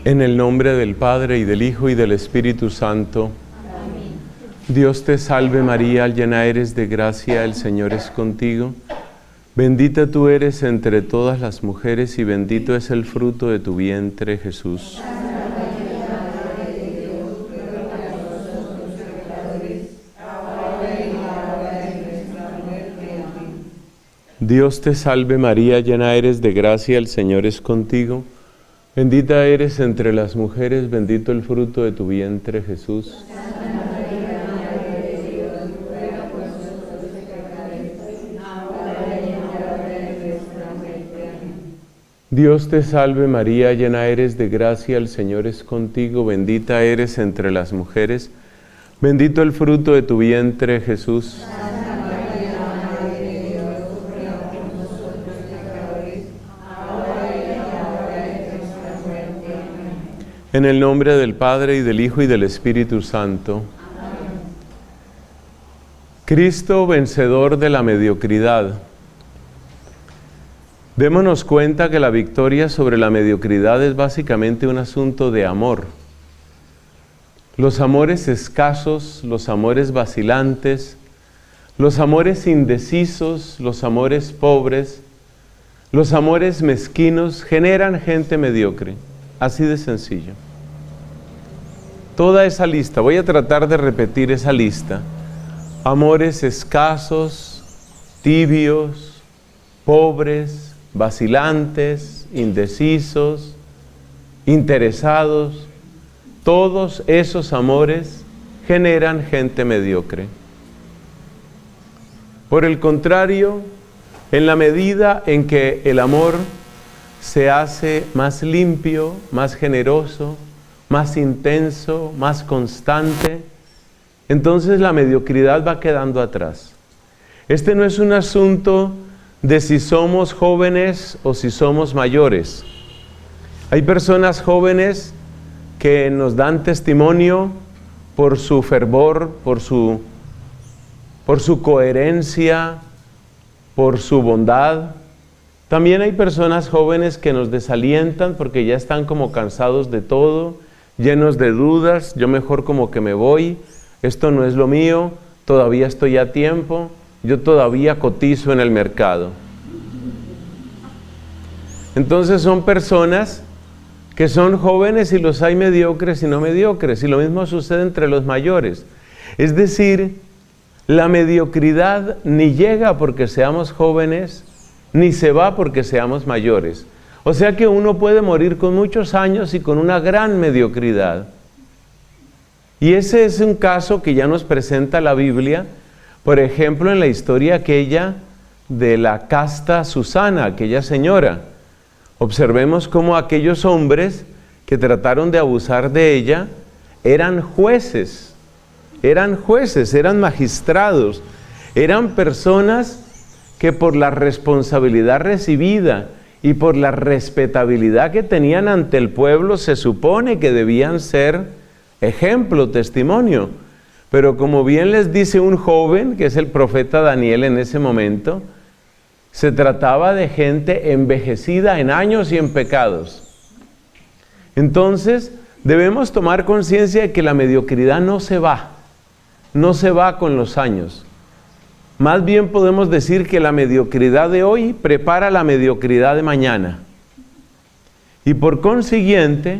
En el nombre del Padre, y del Hijo, y del Espíritu Santo. Amén. Dios te salve María, llena eres de gracia, el Señor es contigo. Bendita tú eres entre todas las mujeres, y bendito es el fruto de tu vientre, Jesús. Dios te salve María, llena eres de gracia, el Señor es contigo. Bendita eres entre las mujeres, bendito el fruto de tu vientre, Jesús. Dios te salve María, llena eres de gracia, el Señor es contigo, bendita eres entre las mujeres, bendito el fruto de tu vientre, Jesús. En el nombre del Padre, y del Hijo, y del Espíritu Santo. Amén. Cristo, vencedor de la mediocridad. Démonos cuenta que la victoria sobre la mediocridad es básicamente un asunto de amor. Los amores escasos, los amores vacilantes, los amores indecisos, los amores pobres, los amores mezquinos generan gente mediocre. Así de sencillo. Toda esa lista, voy a tratar de repetir esa lista. Amores escasos, tibios, pobres, vacilantes, indecisos, interesados. Todos esos amores generan gente mediocre. Por el contrario, en la medida en que el amor se hace más limpio, más generoso, más intenso, más constante, entonces la mediocridad va quedando atrás. Este no es un asunto de si somos jóvenes o si somos mayores. Hay personas jóvenes que nos dan testimonio por su fervor, por su coherencia, por su bondad. También hay personas jóvenes que nos desalientan porque ya están como cansados de todo, llenos de dudas, yo mejor como que me voy, esto no es lo mío, todavía estoy a tiempo, yo todavía cotizo en el mercado. Entonces son personas que son jóvenes y los hay mediocres y no mediocres, y lo mismo sucede entre los mayores. Es decir, la mediocridad ni llega porque seamos jóvenes, ni se va porque seamos mayores. O sea que uno puede morir con muchos años y con una gran mediocridad. Y ese es un caso que ya nos presenta la Biblia, por ejemplo, en la historia aquella de la casta Susana, aquella señora. Observemos cómo aquellos hombres que trataron de abusar de ella eran jueces, eran magistrados, eran personas que por la responsabilidad recibida y por la respetabilidad que tenían ante el pueblo se supone que debían ser ejemplo, testimonio. Pero como bien les dice un joven, que es el profeta Daniel en ese momento, se trataba de gente envejecida en años y en pecados. Entonces debemos tomar conciencia de que la mediocridad no se va con los años. Más bien podemos decir que la mediocridad de hoy prepara la mediocridad de mañana. Y por consiguiente,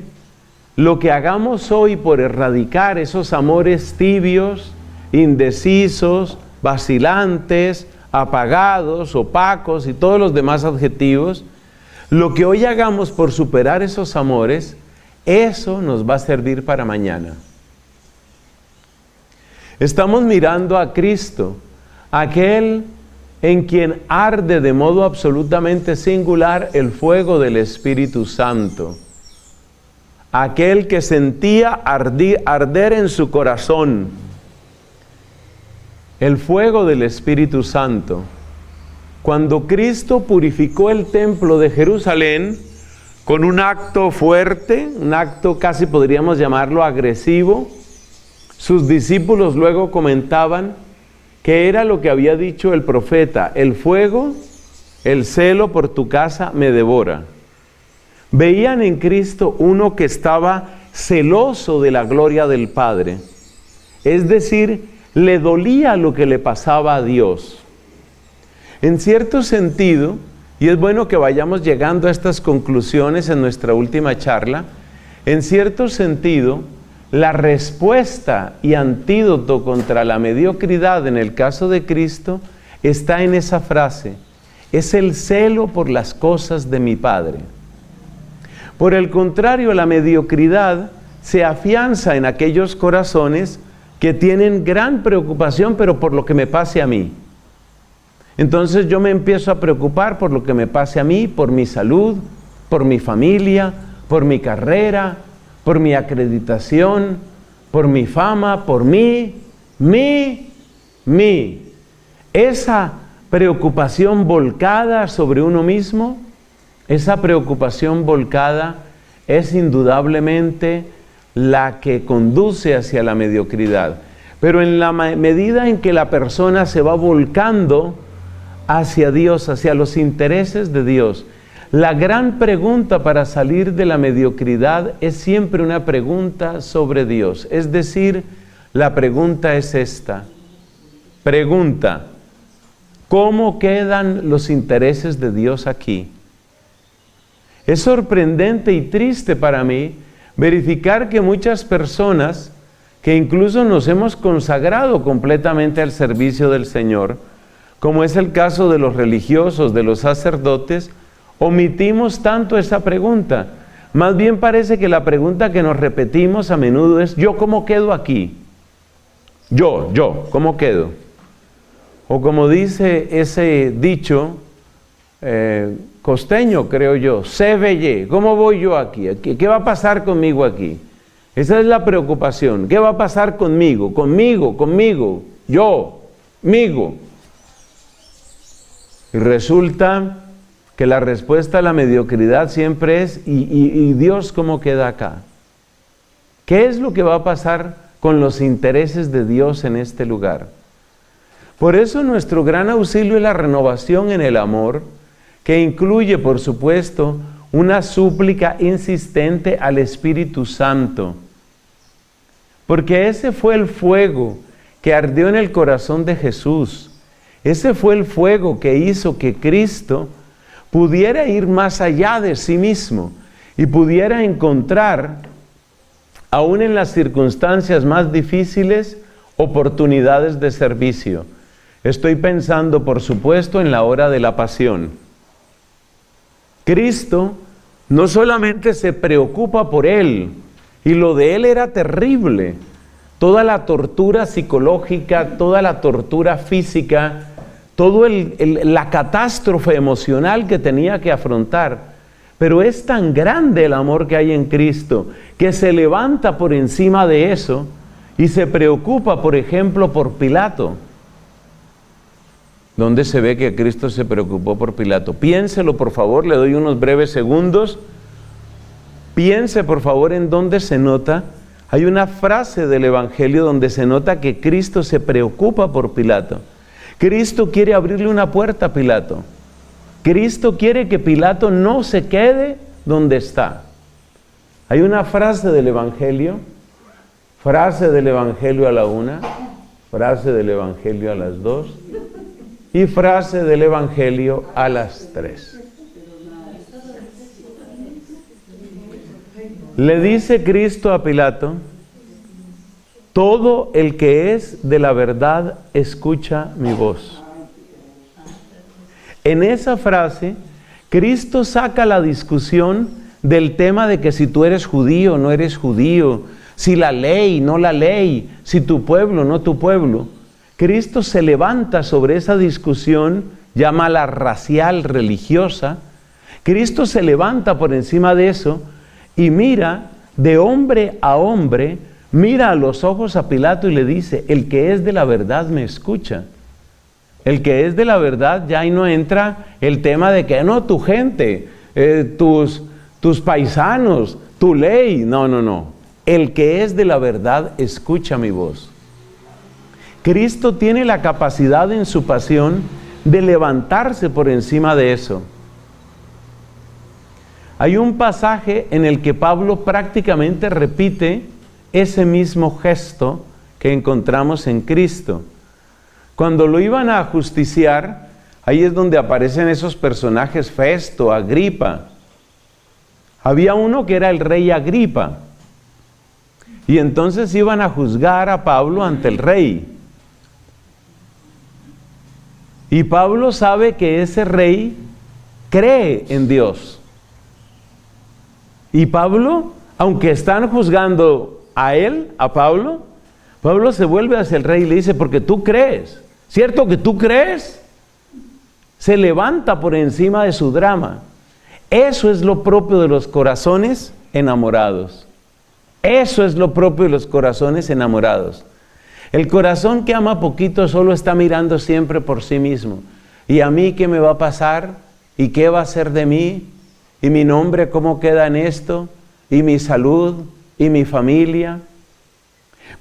lo que hagamos hoy por erradicar esos amores tibios, indecisos, vacilantes, apagados, opacos y todos los demás adjetivos, lo que hoy hagamos por superar esos amores, eso nos va a servir para mañana. Estamos mirando a Cristo, aquel en quien arde de modo absolutamente singular el fuego del Espíritu Santo. Aquel que sentía arder en su corazón el fuego del Espíritu Santo. Cuando Cristo purificó el templo de Jerusalén con un acto fuerte, un acto casi podríamos llamarlo agresivo, sus discípulos luego comentaban que era lo que había dicho el profeta: el fuego, el celo por tu casa me devora. Veían en Cristo uno que estaba celoso de la gloria del Padre. Es decir, le dolía lo que le pasaba a Dios. En cierto sentido, y es bueno que vayamos llegando a estas conclusiones en nuestra última charla, en cierto sentido, la respuesta y antídoto contra la mediocridad en el caso de Cristo está en esa frase: es el celo por las cosas de mi Padre. Por el contrario, la mediocridad se afianza en aquellos corazones que tienen gran preocupación, pero por lo que me pase a mí. Entonces yo me empiezo a preocupar por lo que me pase a mí, por mi salud, por mi familia, por mi carrera, por mi acreditación, por mi fama, por mí. Esa preocupación volcada sobre uno mismo, esa preocupación volcada es indudablemente la que conduce hacia la mediocridad. Pero en la medida en que la persona se va volcando hacia Dios, hacia los intereses de Dios, la gran pregunta para salir de la mediocridad es siempre una pregunta sobre Dios. Es decir, la pregunta es esta. Pregunta: ¿cómo quedan los intereses de Dios aquí? Es sorprendente y triste para mí verificar que muchas personas que incluso nos hemos consagrado completamente al servicio del Señor, como es el caso de los religiosos, de los sacerdotes, omitimos tanto esa pregunta. Más bien parece que la pregunta que nos repetimos a menudo es: ¿yo cómo quedo aquí? Yo, ¿cómo quedo? O como dice ese dicho costeño, creo yo, se veye, ¿cómo voy yo aquí? ¿Qué va a pasar conmigo aquí? Esa es la preocupación. ¿Qué va a pasar conmigo? Yo, migo. Y resulta que la respuesta a la mediocridad siempre es: ¿y Dios cómo queda acá? ¿Qué es lo que va a pasar con los intereses de Dios en este lugar? Por eso nuestro gran auxilio es la renovación en el amor, que incluye, por supuesto, una súplica insistente al Espíritu Santo. Porque ese fue el fuego que ardió en el corazón de Jesús. Ese fue el fuego que hizo que Cristo pudiera ir más allá de sí mismo y pudiera encontrar, aún en las circunstancias más difíciles, oportunidades de servicio. Estoy pensando, por supuesto, en la hora de la pasión. Cristo no solamente se preocupa por Él, y lo de Él era terrible, toda la tortura psicológica, toda la tortura física, toda la catástrofe emocional que tenía que afrontar. Pero es tan grande el amor que hay en Cristo, que se levanta por encima de eso y se preocupa, por ejemplo, por Pilato. ¿Dónde se ve que Cristo se preocupó por Pilato? Piénselo, por favor, le doy unos breves segundos. Piense, por favor, en dónde se nota. Hay una frase del Evangelio donde se nota que Cristo se preocupa por Pilato. Cristo quiere abrirle una puerta a Pilato. Cristo quiere que Pilato no se quede donde está. Hay una frase del Evangelio a la 1, frase del Evangelio a las 2 y frase del Evangelio a las 3. Le dice Cristo a Pilato: todo el que es de la verdad escucha mi voz. En esa frase, Cristo saca la discusión del tema de que si tú eres judío o no eres judío, si la ley, no la ley, si tu pueblo, no tu pueblo. Cristo se levanta sobre esa discusión, llámala racial, religiosa. Cristo se levanta por encima de eso y mira de hombre a hombre, mira a los ojos a Pilato y le dice: el que es de la verdad me escucha. El que es de la verdad, ya ahí no entra el tema de que no, tu gente, tus paisanos, tu ley. No. El que es de la verdad escucha mi voz. Cristo tiene la capacidad en su pasión de levantarse por encima de eso. Hay un pasaje en el que Pablo prácticamente repite ese mismo gesto que encontramos en Cristo. Cuando lo iban a ajusticiar, ahí es donde aparecen esos personajes: Festo, Agripa. Había uno que era el rey Agripa, y entonces iban a juzgar a Pablo ante el rey. Y Pablo sabe que ese rey cree en Dios. Y Pablo, aunque están juzgando a él, a Pablo, Pablo se vuelve hacia el rey y le dice: porque tú crees, ¿cierto que tú crees? Se levanta por encima de su drama. Eso es lo propio de los corazones enamorados. Eso es lo propio de los corazones enamorados. El corazón que ama poquito solo está mirando siempre por sí mismo. ¿Y a mí qué me va a pasar? ¿Y qué va a ser de mí? ¿Y mi nombre cómo queda en esto? ¿Y mi salud? ¿Y mi familia?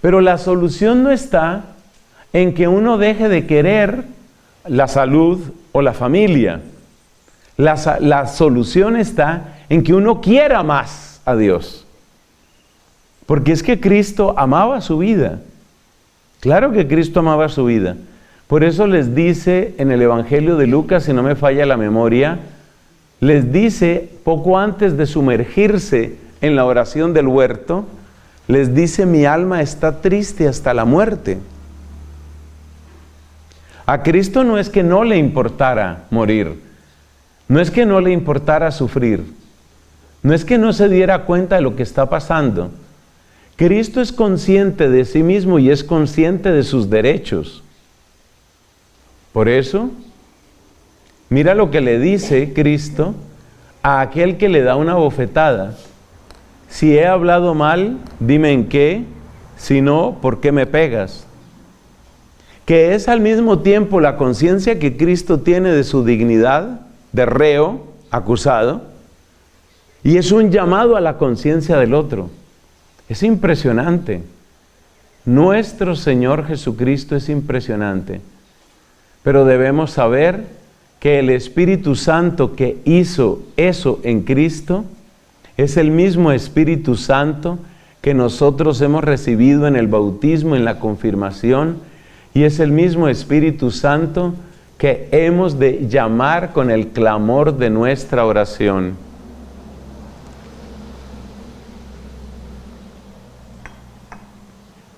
Pero la solución no está en que uno deje de querer la salud o la familia. La solución está en que uno quiera más a Dios. Porque es que Cristo amaba su vida. Claro que Cristo amaba su vida. Por eso les dice en el Evangelio de Lucas, si no me falla la memoria, les dice poco antes de sumergirse en la oración del huerto, les dice: mi alma está triste hasta la muerte. A Cristo no es que no le importara morir, no es que no le importara sufrir, no es que no se diera cuenta de lo que está pasando. Cristo es consciente de sí mismo y es consciente de sus derechos. Por eso, mira lo que le dice Cristo a aquel que le da una bofetada: si he hablado mal, dime en qué; si no, ¿por qué me pegas? Que es al mismo tiempo la conciencia que Cristo tiene de su dignidad de reo acusado, y es un llamado a la conciencia del otro. Es impresionante. Nuestro Señor Jesucristo es impresionante. Pero debemos saber que el Espíritu Santo que hizo eso en Cristo es el mismo Espíritu Santo que nosotros hemos recibido en el bautismo, en la confirmación, y es el mismo Espíritu Santo que hemos de llamar con el clamor de nuestra oración.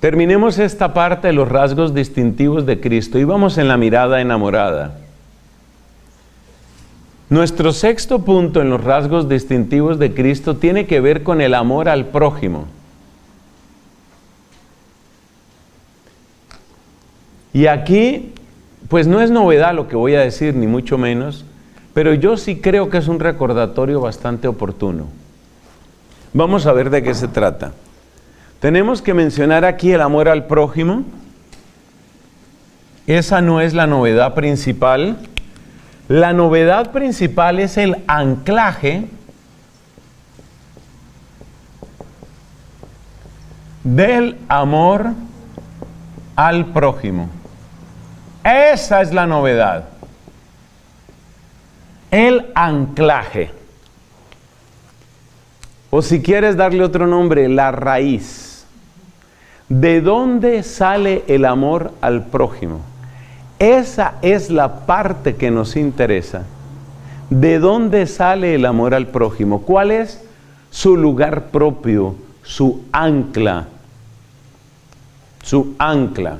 Terminemos esta parte de los rasgos distintivos de Cristo y vamos en la mirada enamorada. Nuestro sexto punto en los rasgos distintivos de Cristo tiene que ver con el amor al prójimo. Y aquí, pues no es novedad lo que voy a decir, ni mucho menos, pero yo sí creo que es un recordatorio bastante oportuno. Vamos a ver de qué se trata. Tenemos que mencionar aquí el amor al prójimo. Esa no es la novedad principal. La novedad principal es el anclaje del amor al prójimo. Esa es la novedad. El anclaje. O si quieres darle otro nombre, la raíz. ¿De dónde sale el amor al prójimo? Esa es la parte que nos interesa. ¿De dónde sale el amor al prójimo? ¿Cuál es su lugar propio, su ancla? Su ancla.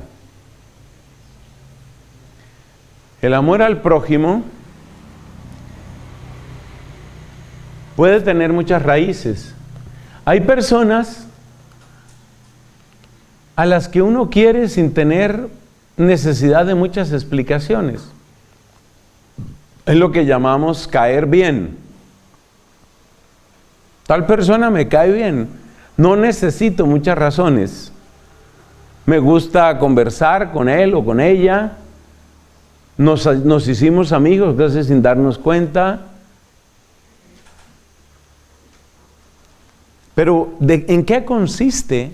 El amor al prójimo puede tener muchas raíces. Hay personas a las que uno quiere sin tener necesidad de muchas explicaciones. Es lo que llamamos caer bien. Tal persona me cae bien. No necesito muchas razones. Me gusta conversar con él o con ella. Nos hicimos amigos casi sin darnos cuenta. Pero ¿en qué consiste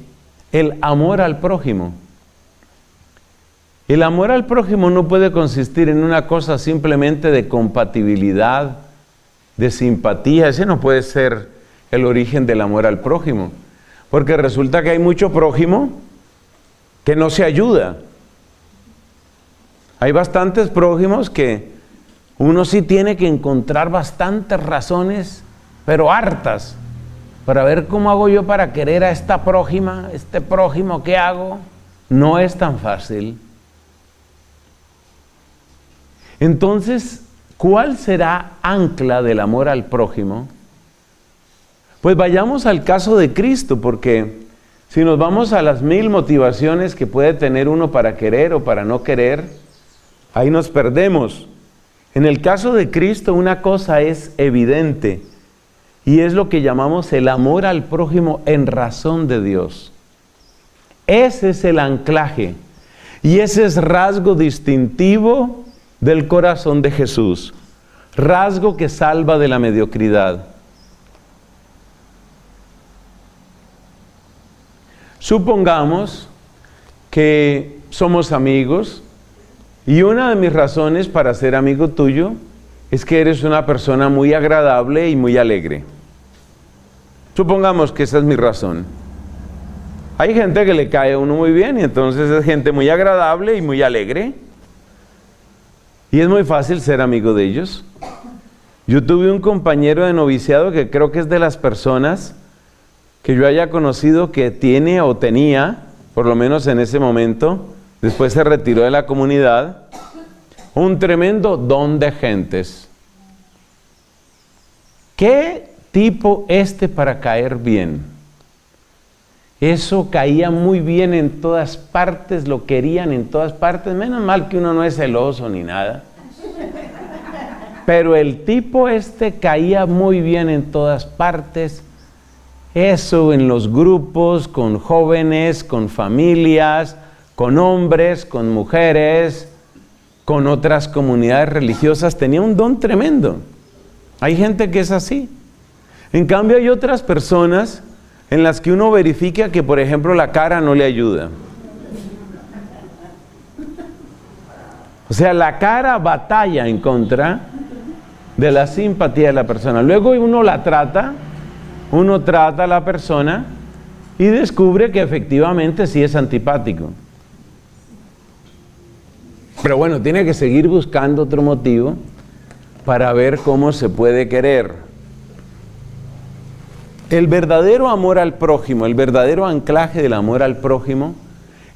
el amor al prójimo? El amor al prójimo no puede consistir en una cosa simplemente de compatibilidad de simpatía. Ese no puede ser el origen del amor al prójimo, porque resulta que hay mucho prójimo que no se ayuda. Hay bastantes prójimos que uno sí tiene que encontrar bastantes razones, pero hartas, para ver cómo hago yo para querer a esta prójima, este prójimo, ¿qué hago? No es tan fácil. Entonces, ¿cuál será ancla del amor al prójimo? Pues vayamos al caso de Cristo, porque si nos vamos a las 1000 motivaciones que puede tener uno para querer o para no querer, ahí nos perdemos. En el caso de Cristo, una cosa es evidente, y es lo que llamamos el amor al prójimo en razón de Dios. Ese es el anclaje, y ese es rasgo distintivo del corazón de Jesús, rasgo que salva de la mediocridad. Supongamos que somos amigos y una de mis razones para ser amigo tuyo es que eres una persona muy agradable y muy alegre. Supongamos que esa es mi razón. Hay gente que le cae a uno muy bien y entonces es gente muy agradable y muy alegre. Y es muy fácil ser amigo de ellos. Yo tuve un compañero de noviciado que creo que es de las personas que yo haya conocido que tiene o tenía, por lo menos en ese momento, después se retiró de la comunidad, un tremendo don de gentes. ¿Qué tipo para caer bien? Eso caía muy bien en todas partes, lo querían en todas partes, menos mal que uno no es celoso ni nada. Pero el tipo caía muy bien en todas partes. Eso en los grupos, con jóvenes, con familias, con hombres, con mujeres, con otras comunidades religiosas, tenía un don tremendo. Hay gente que es así. En cambio hay otras personas en las que uno verifica que, por ejemplo, la cara no le ayuda. O sea, la cara batalla en contra de la simpatía de la persona. Luego uno trata a la persona y descubre que efectivamente sí es antipático. Pero bueno, tiene que seguir buscando otro motivo para ver cómo se puede querer. El verdadero amor al prójimo, el verdadero anclaje del amor al prójimo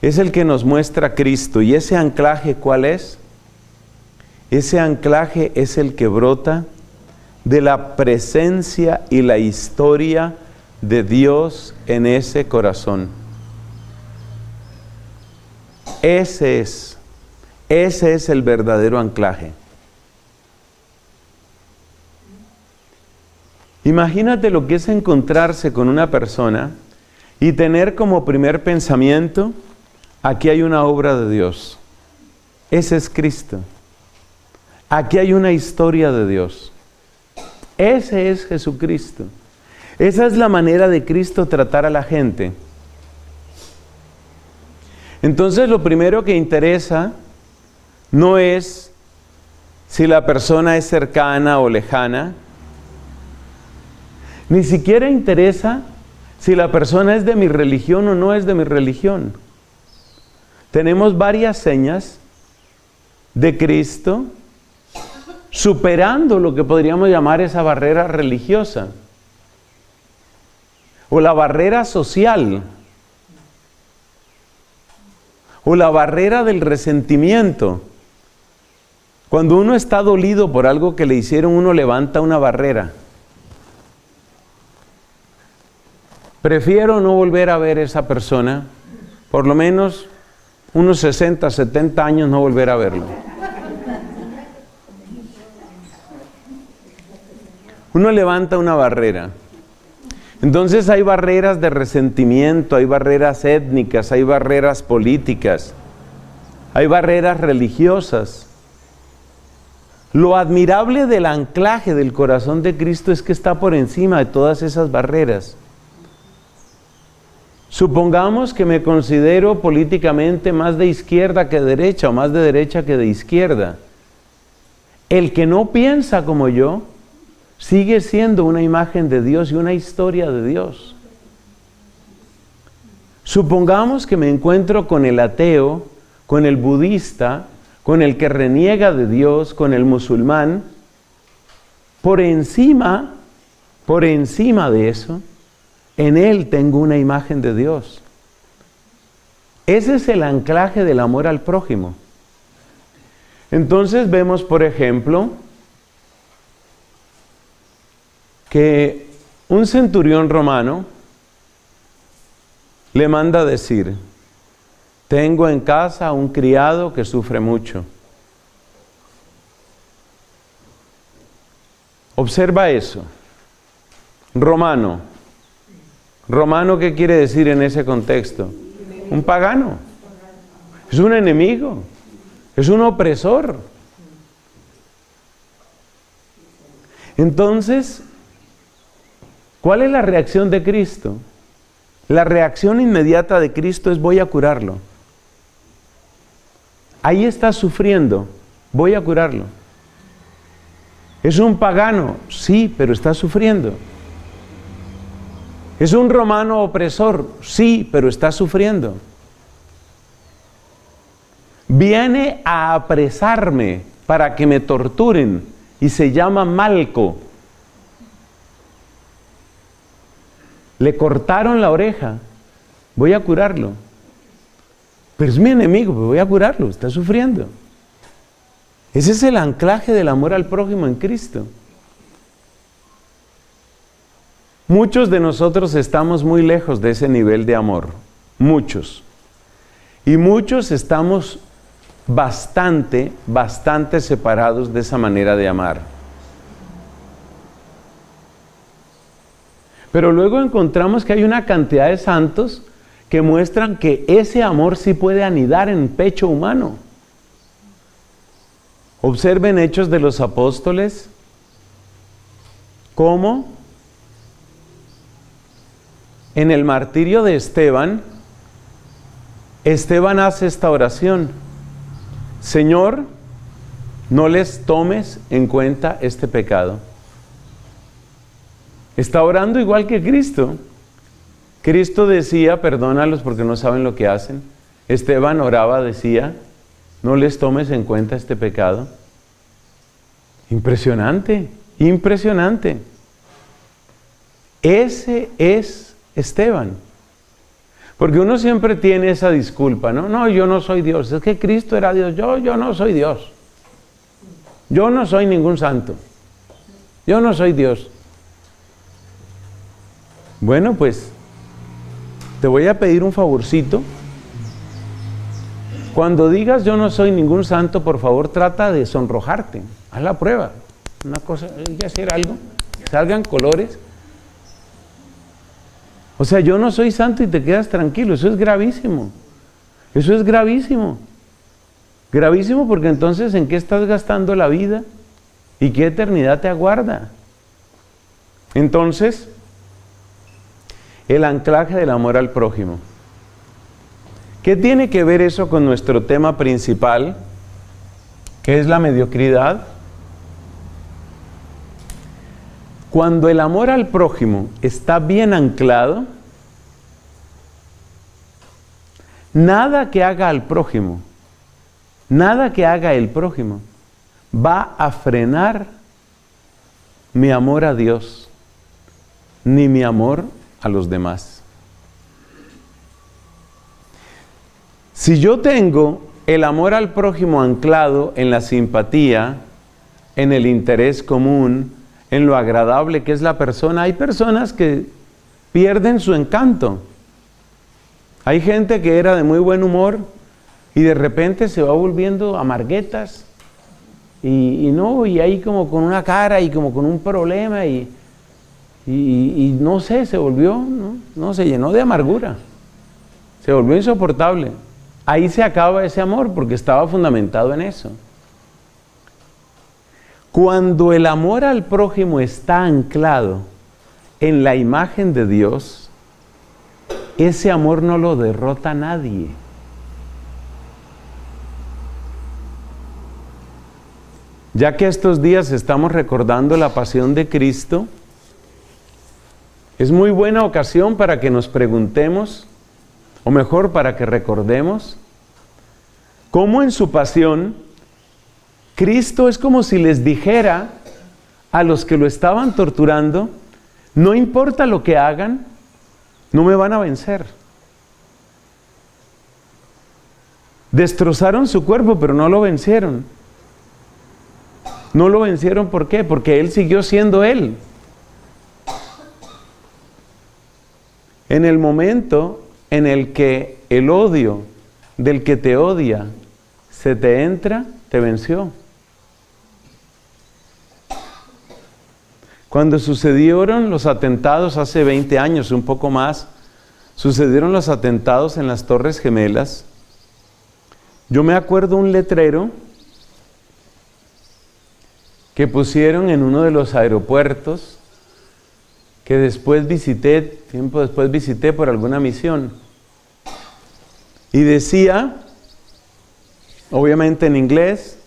es el que nos muestra Cristo. ¿Y ese anclaje cuál es? Ese anclaje es el que brota de la presencia y la historia de Dios en ese corazón. Ese es el verdadero anclaje. Imagínate lo que es encontrarse con una persona y tener como primer pensamiento, aquí hay una obra de Dios. Ese es Cristo. Aquí hay una historia de Dios. Ese es Jesucristo. Esa es la manera de Cristo tratar a la gente. Entonces lo primero que interesa no es si la persona es cercana o lejana. Ni siquiera interesa si la persona es de mi religión o no es de mi religión. Tenemos varias señas de Cristo superando lo que podríamos llamar esa barrera religiosa o la barrera social o la barrera del resentimiento. Cuando uno está dolido por algo que le hicieron, uno levanta una barrera. Prefiero no volver a ver a esa persona, por lo menos unos 60, 70 años no volver a verlo. Uno levanta una barrera. Entonces hay barreras de resentimiento, hay barreras étnicas, hay barreras políticas, hay barreras religiosas. Lo admirable del anclaje del corazón de Cristo es que está por encima de todas esas barreras. Supongamos que me considero políticamente más de izquierda que de derecha o más de derecha que de izquierda. El que no piensa como yo, sigue siendo una imagen de Dios y una historia de Dios. Supongamos que me encuentro con el ateo, con el budista, con el que reniega de Dios, con el musulmán. Por encima de eso, en él tengo una imagen de Dios. Ese es el anclaje del amor al prójimo. Entonces vemos, por ejemplo, que un centurión romano le manda decir: tengo en casa un criado que sufre mucho. Observa eso. Romano. ¿Romano qué quiere decir en ese contexto? Un pagano. Es un enemigo. Es un opresor. Entonces, ¿cuál es la reacción de Cristo? La reacción inmediata de Cristo es: voy a curarlo. Ahí está sufriendo, voy a curarlo. ¿Es un pagano? Sí, pero está sufriendo. ¿Es un romano opresor? Sí, pero está sufriendo. Viene a apresarme para que me torturen y se llama Malco. Le cortaron la oreja, voy a curarlo. Pero es mi enemigo, voy a curarlo, está sufriendo. Ese es el anclaje del amor al prójimo en Cristo. Muchos de nosotros estamos muy lejos de ese nivel de amor, muchos. Y muchos estamos bastante separados de esa manera de amar. Pero luego encontramos que hay una cantidad de santos que muestran que ese amor sí puede anidar en pecho humano. Observen Hechos de los Apóstoles, cómo en el martirio de Esteban, Esteban hace esta oración: Señor, no les tomes en cuenta este pecado. Está orando igual que Cristo. Cristo decía: perdónalos porque no saben lo que hacen. Esteban oraba, decía: no les tomes en cuenta este pecado. Impresionante, impresionante. Ese es Esteban. Porque uno siempre tiene esa disculpa, ¿no? No, yo no soy Dios. Es que Cristo era Dios. Yo no soy Dios. Yo no soy ningún santo. Yo no soy Dios. Bueno, pues te voy a pedir un favorcito. Cuando digas yo no soy ningún santo, por favor trata de sonrojarte. Haz la prueba. Una cosa, hay que hacer algo. Salgan colores. O sea, yo no soy santo y te quedas tranquilo. Eso es gravísimo. Eso es gravísimo. Gravísimo porque entonces ¿en qué estás gastando la vida? ¿Y qué eternidad te aguarda? Entonces, el anclaje del amor al prójimo. ¿Qué tiene que ver eso con nuestro tema principal, que es la mediocridad? Cuando el amor al prójimo está bien anclado, nada que haga al prójimo, nada que haga el prójimo, va a frenar mi amor a Dios, ni mi amor a los demás. Si yo tengo el amor al prójimo anclado en la simpatía, en el interés común, en lo agradable que es la persona, hay personas que pierden su encanto. Hay gente que era de muy buen humor y de repente se va volviendo amarguetas y ahí como con una cara y como con un problema y no sé, se volvió, no, se llenó de amargura, se volvió insoportable. Ahí se acaba ese amor porque estaba fundamentado en eso. Cuando el amor al prójimo está anclado en la imagen de Dios, ese amor no lo derrota nadie. Ya que estos días estamos recordando la pasión de Cristo, es muy buena ocasión para que nos preguntemos, o mejor, para que recordemos, cómo en su pasión, Cristo es como si les dijera a los que lo estaban torturando, no importa lo que hagan, no me van a vencer. Destrozaron su cuerpo, pero no lo vencieron. No lo vencieron, ¿por qué? Porque Él siguió siendo Él. En el momento en el que el odio del que te odia se te entra, te venció. Cuando sucedieron los atentados hace 20 años, un poco más, sucedieron los atentados en las Torres Gemelas. Yo me acuerdo un letrero que pusieron en uno de los aeropuertos que después visité, tiempo después visité por alguna misión. Y decía, obviamente en inglés,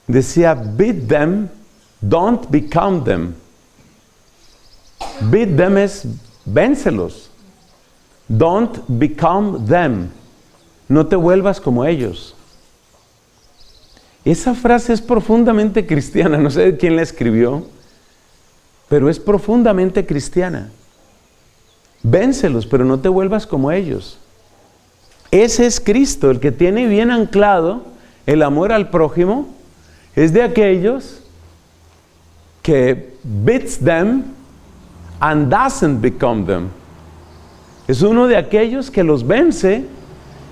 decía, beat them, don't become them. Beat them es véncelos. Don't become them. No te vuelvas como ellos. Esa frase es profundamente cristiana. No sé quién la escribió, pero es profundamente cristiana. Véncelos, pero no te vuelvas como ellos. Ese es Cristo, el que tiene bien anclado el amor al prójimo. Es de aquellos que beats them and doesn't become them. Es uno de aquellos que los vence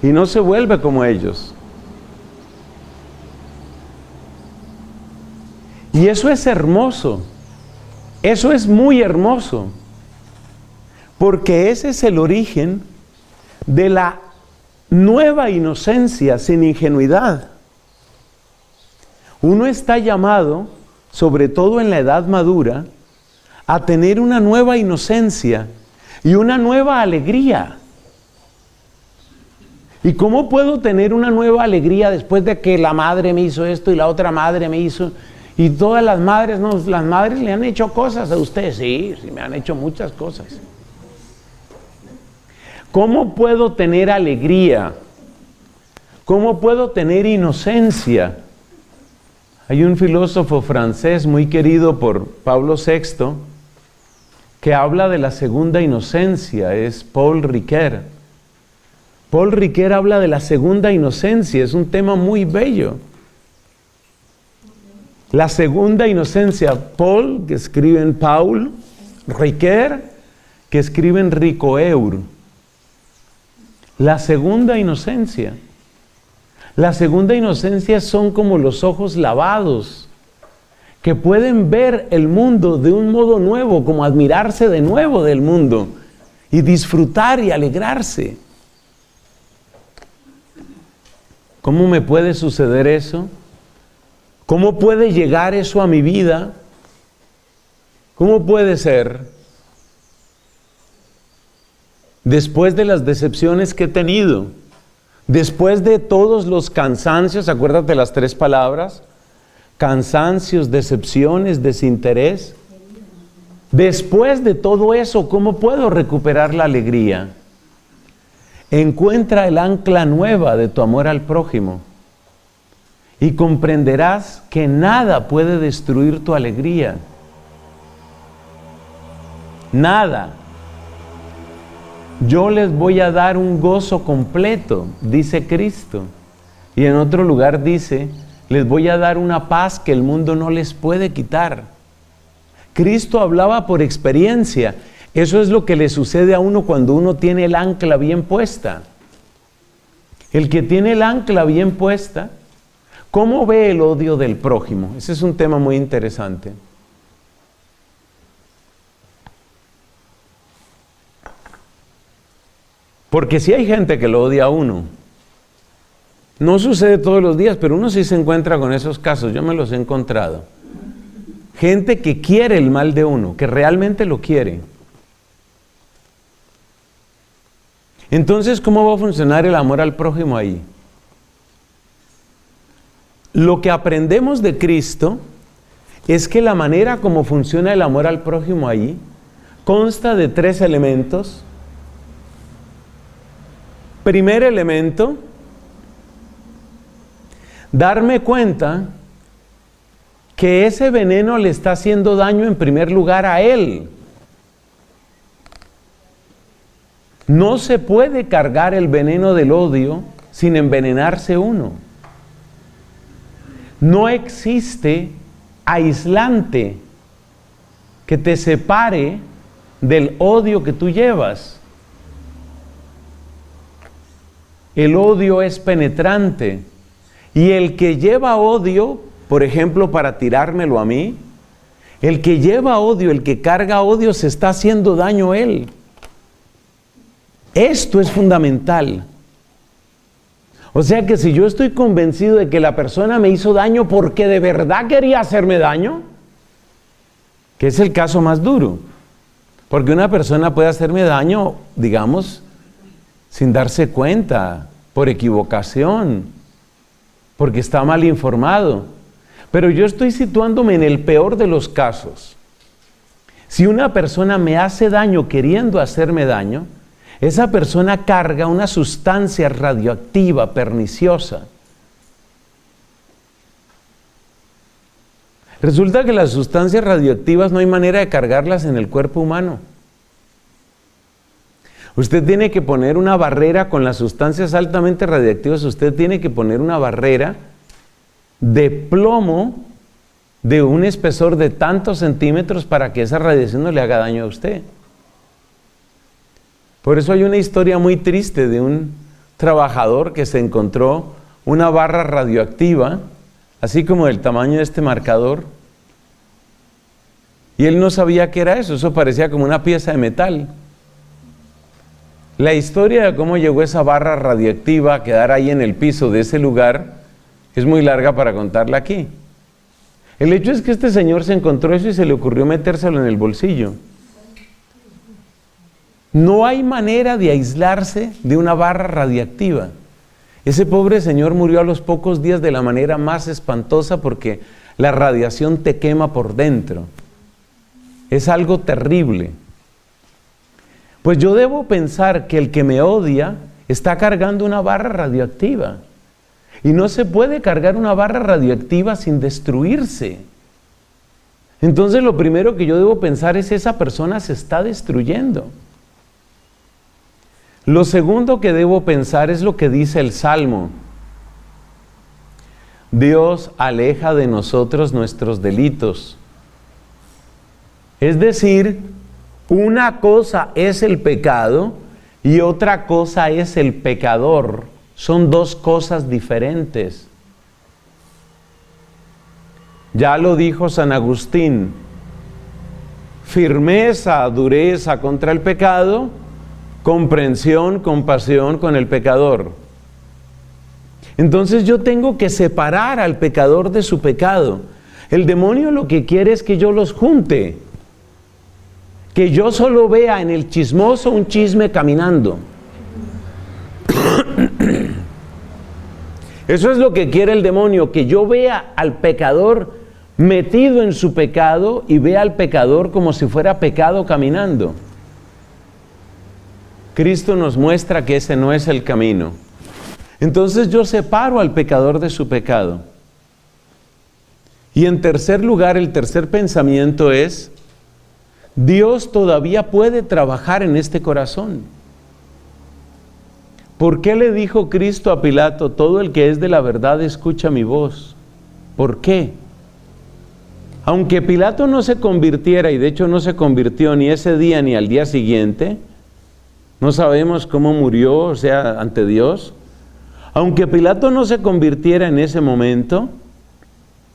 y no se vuelve como ellos. Y eso es hermoso. Eso es muy hermoso. Porque ese es el origen de la nueva inocencia sin ingenuidad. Uno está llamado, sobre todo en la edad madura, a tener una nueva inocencia y una nueva alegría. ¿Y cómo puedo tener una nueva alegría después de que la madre me hizo esto y la otra madre me hizo? Y todas las madres, no, las madres le han hecho cosas a usted. Sí, me han hecho muchas cosas. ¿Cómo puedo tener alegría? ¿Cómo puedo tener inocencia? Hay un filósofo francés muy querido por Pablo VI que habla de la segunda inocencia, es Paul Ricoeur. Paul Ricoeur habla de la segunda inocencia, es un tema muy bello. La segunda inocencia, Paul, que escribe en Paul, Ricoeur, que escribe en Ricoeur. La segunda inocencia. La segunda inocencia son como los ojos lavados, que pueden ver el mundo de un modo nuevo, como admirarse de nuevo del mundo y disfrutar y alegrarse. ¿Cómo me puede suceder eso? ¿Cómo puede llegar eso a mi vida? ¿Cómo puede ser? Después de las decepciones que he tenido, después de todos los cansancios, acuérdate las 3 palabras, cansancios, decepciones, desinterés. Después de todo eso, ¿cómo puedo recuperar la alegría? Encuentra el ancla nueva de tu amor al prójimo y comprenderás que nada puede destruir tu alegría. Nada. Yo les voy a dar un gozo completo, dice Cristo. Y en otro lugar dice, les voy a dar una paz que el mundo no les puede quitar. Cristo hablaba por experiencia. Eso es lo que le sucede a uno cuando uno tiene el ancla bien puesta. El que tiene el ancla bien puesta, ¿cómo ve el odio del prójimo? Ese es un tema muy interesante. Porque si hay gente que lo odia a uno, no sucede todos los días, pero uno sí se encuentra con esos casos, yo me los he encontrado. Gente que quiere el mal de uno, que realmente lo quiere. Entonces, ¿cómo va a funcionar el amor al prójimo ahí? lo que aprendemos de Cristo es que la manera como funciona el amor al prójimo ahí consta de 3 elementos. Primer elemento, darme cuenta que ese veneno le está haciendo daño en primer lugar a él. No se puede cargar el veneno del odio sin envenenarse uno. No existe aislante que te separe del odio que tú llevas. El odio es penetrante y el que lleva odio, por ejemplo, para tirármelo a mí, el que lleva odio, el que carga odio, se está haciendo daño a él. Esto es fundamental. O sea que si yo estoy convencido de que la persona me hizo daño porque de verdad quería hacerme daño, que es el caso más duro, porque una persona puede hacerme daño, digamos, sin darse cuenta, por equivocación, porque está mal informado. Pero yo estoy situándome en el peor de los casos. Si una persona me hace daño queriendo hacerme daño, esa persona carga una sustancia radioactiva perniciosa. Resulta que las sustancias radioactivas no hay manera de cargarlas en el cuerpo humano. Usted tiene que poner una barrera con las sustancias altamente radioactivas. Usted tiene que poner una barrera de plomo de un espesor de tantos centímetros para que esa radiación no le haga daño a usted. Por eso hay una historia muy triste de un trabajador que se encontró una barra radioactiva, así como del tamaño de este marcador, y él no sabía qué era eso. Eso parecía como una pieza de metal. La historia de cómo llegó esa barra radioactiva a quedar ahí en el piso de ese lugar es muy larga para contarla aquí. El hecho es que este señor se encontró eso y se le ocurrió metérselo en el bolsillo. No hay manera de aislarse de una barra radiactiva. Ese pobre señor murió a los pocos días de la manera más espantosa porque la radiación te quema por dentro. Es algo terrible. Pues yo debo pensar que el que me odia está cargando una barra radioactiva. Y no se puede cargar una barra radioactiva sin destruirse. Entonces lo primero que yo debo pensar es: esa persona se está destruyendo. Lo segundo que debo pensar es lo que dice el Salmo. Dios aleja de nosotros nuestros delitos. Es decir, una cosa es el pecado y otra cosa es el pecador. Son dos cosas diferentes. Ya lo dijo San Agustín: firmeza, dureza contra el pecado, comprensión, compasión con el pecador. Entonces yo tengo que separar al pecador de su pecado. El demonio lo que quiere es que yo los junte, que yo solo vea en el chismoso un chisme caminando. Eso es lo que quiere el demonio, que yo vea al pecador metido en su pecado y vea al pecador como si fuera pecado caminando. Cristo nos muestra que ese no es el camino. Entonces yo separo al pecador de su pecado. Y en tercer lugar, el tercer pensamiento es: Dios todavía puede trabajar en este corazón. ¿Por qué le dijo Cristo a Pilato: todo el que es de la verdad escucha mi voz? ¿Por qué? Aunque Pilato no se convirtiera, y de hecho no se convirtió ni ese día ni al día siguiente, no sabemos cómo murió, o sea, ante Dios. Aunque Pilato no se convirtiera en ese momento,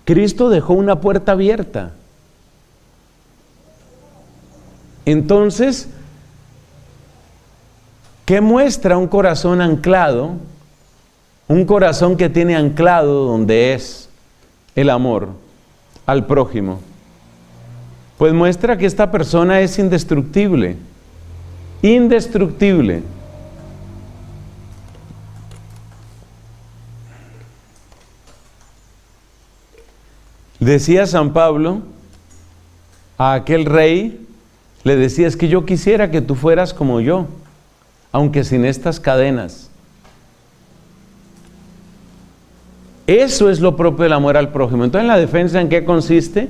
Cristo dejó una puerta abierta. Entonces, ¿qué muestra un corazón anclado? Un corazón que tiene anclado donde es el amor al prójimo. Pues muestra que esta persona es indestructible. Indestructible. Decía San Pablo a aquel rey, le decía, es que yo quisiera que tú fueras como yo, aunque sin estas cadenas. Eso es lo propio del amor al prójimo. Entonces, la defensa, ¿en qué consiste?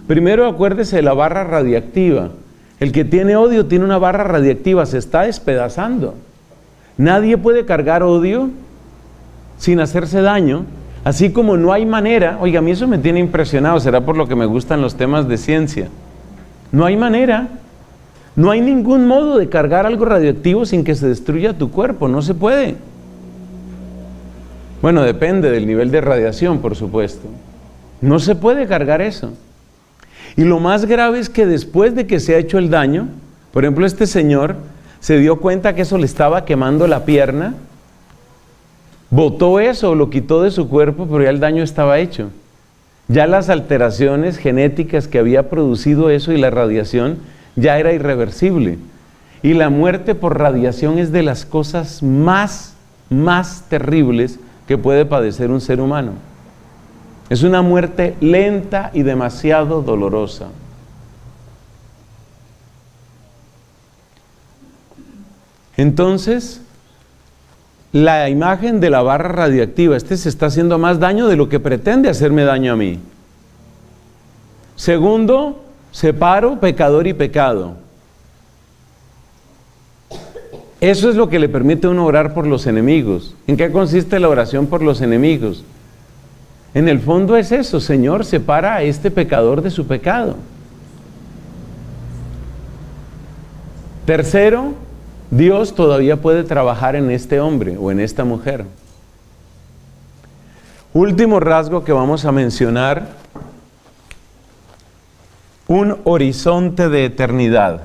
Primero, acuérdese de la barra radiactiva. El que tiene odio tiene una barra radiactiva, se está despedazando. Nadie puede cargar odio sin hacerse daño, así como no hay manera, oiga, a mí eso me tiene impresionado, será por lo que me gustan los temas de ciencia. No hay manera, no hay ningún modo de cargar algo radioactivo sin que se destruya tu cuerpo, no se puede. Bueno, depende del nivel de radiación, por supuesto. No se puede cargar eso. Y lo más grave es que después de que se ha hecho el daño, por ejemplo, este señor se dio cuenta que eso le estaba quemando la pierna, botó eso, lo quitó de su cuerpo, pero ya el daño estaba hecho. Ya las alteraciones genéticas que había producido eso y la radiación ya era irreversible. Y la muerte por radiación es de las cosas más terribles que puede padecer un ser humano. Es una muerte lenta y demasiado dolorosa. Entonces, la imagen de la barra radiactiva, se está haciendo más daño de lo que pretende hacerme daño a mí. Segundo, separo pecador y pecado. Eso es lo que le permite a uno orar por los enemigos. ¿En qué consiste la oración por los enemigos? En el fondo es eso, Señor, separa a este pecador de su pecado. Tercero, Dios todavía puede trabajar en este hombre o en esta mujer. Último rasgo que vamos a mencionar, un horizonte de eternidad.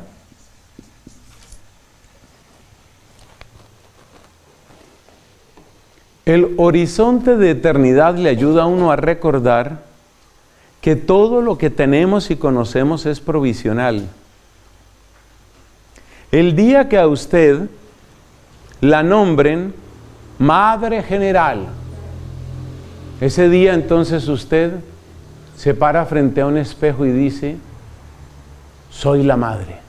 El horizonte de eternidad le ayuda a uno a recordar que todo lo que tenemos y conocemos es provisional. El día que a usted la nombren Madre General, ese día entonces usted se para frente a un espejo y dice, soy la madre.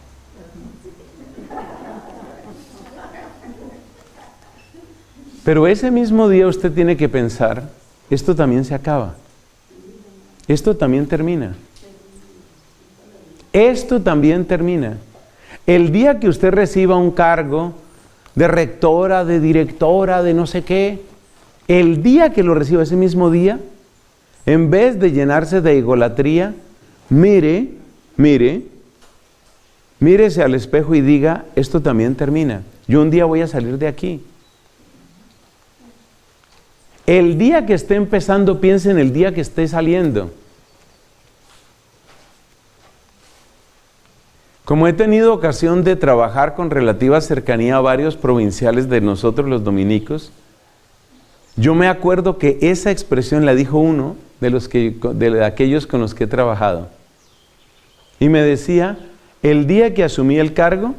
Pero ese mismo día usted tiene que pensar, esto también se acaba. Esto también termina. Esto también termina. El día que usted reciba un cargo de rectora, de directora, de no sé qué, el día que lo reciba, ese mismo día, en vez de llenarse de egolatría, mírese al espejo y diga, esto también termina. Yo un día voy a salir de aquí. El día que esté empezando, piense en el día que esté saliendo. Como he tenido ocasión de trabajar con relativa cercanía a varios provinciales de nosotros los dominicos, yo me acuerdo que esa expresión la dijo uno de aquellos con los que he trabajado. Y me decía, el día que asumí el cargo,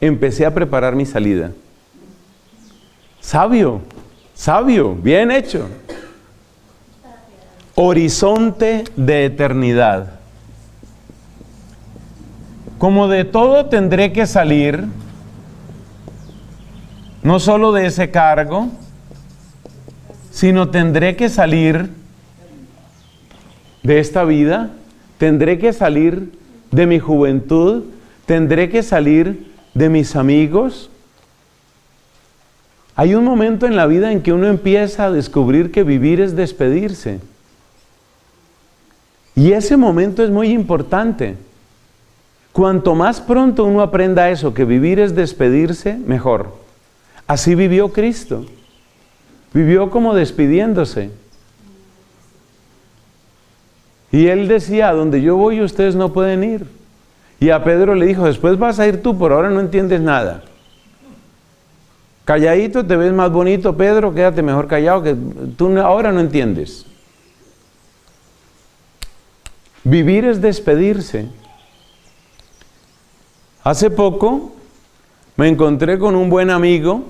empecé a preparar mi salida. Sabio, bien hecho. Horizonte de eternidad. Como de todo tendré que salir, no solo de ese cargo, sino tendré que salir de esta vida, tendré que salir de mi juventud, tendré que salir de mis amigos. Hay un momento en la vida en que uno empieza a descubrir que vivir es despedirse. Y ese momento es muy importante. Cuanto más pronto uno aprenda eso, que vivir es despedirse, mejor. Así vivió Cristo. Vivió como despidiéndose. Y Él decía, a donde yo voy ustedes no pueden ir. Y a Pedro le dijo, después vas a ir tú, por ahora no entiendes nada. Calladito te ves más bonito, Pedro, quédate mejor callado, que tú ahora no entiendes. Vivir es despedirse. Hace poco me encontré con un buen amigo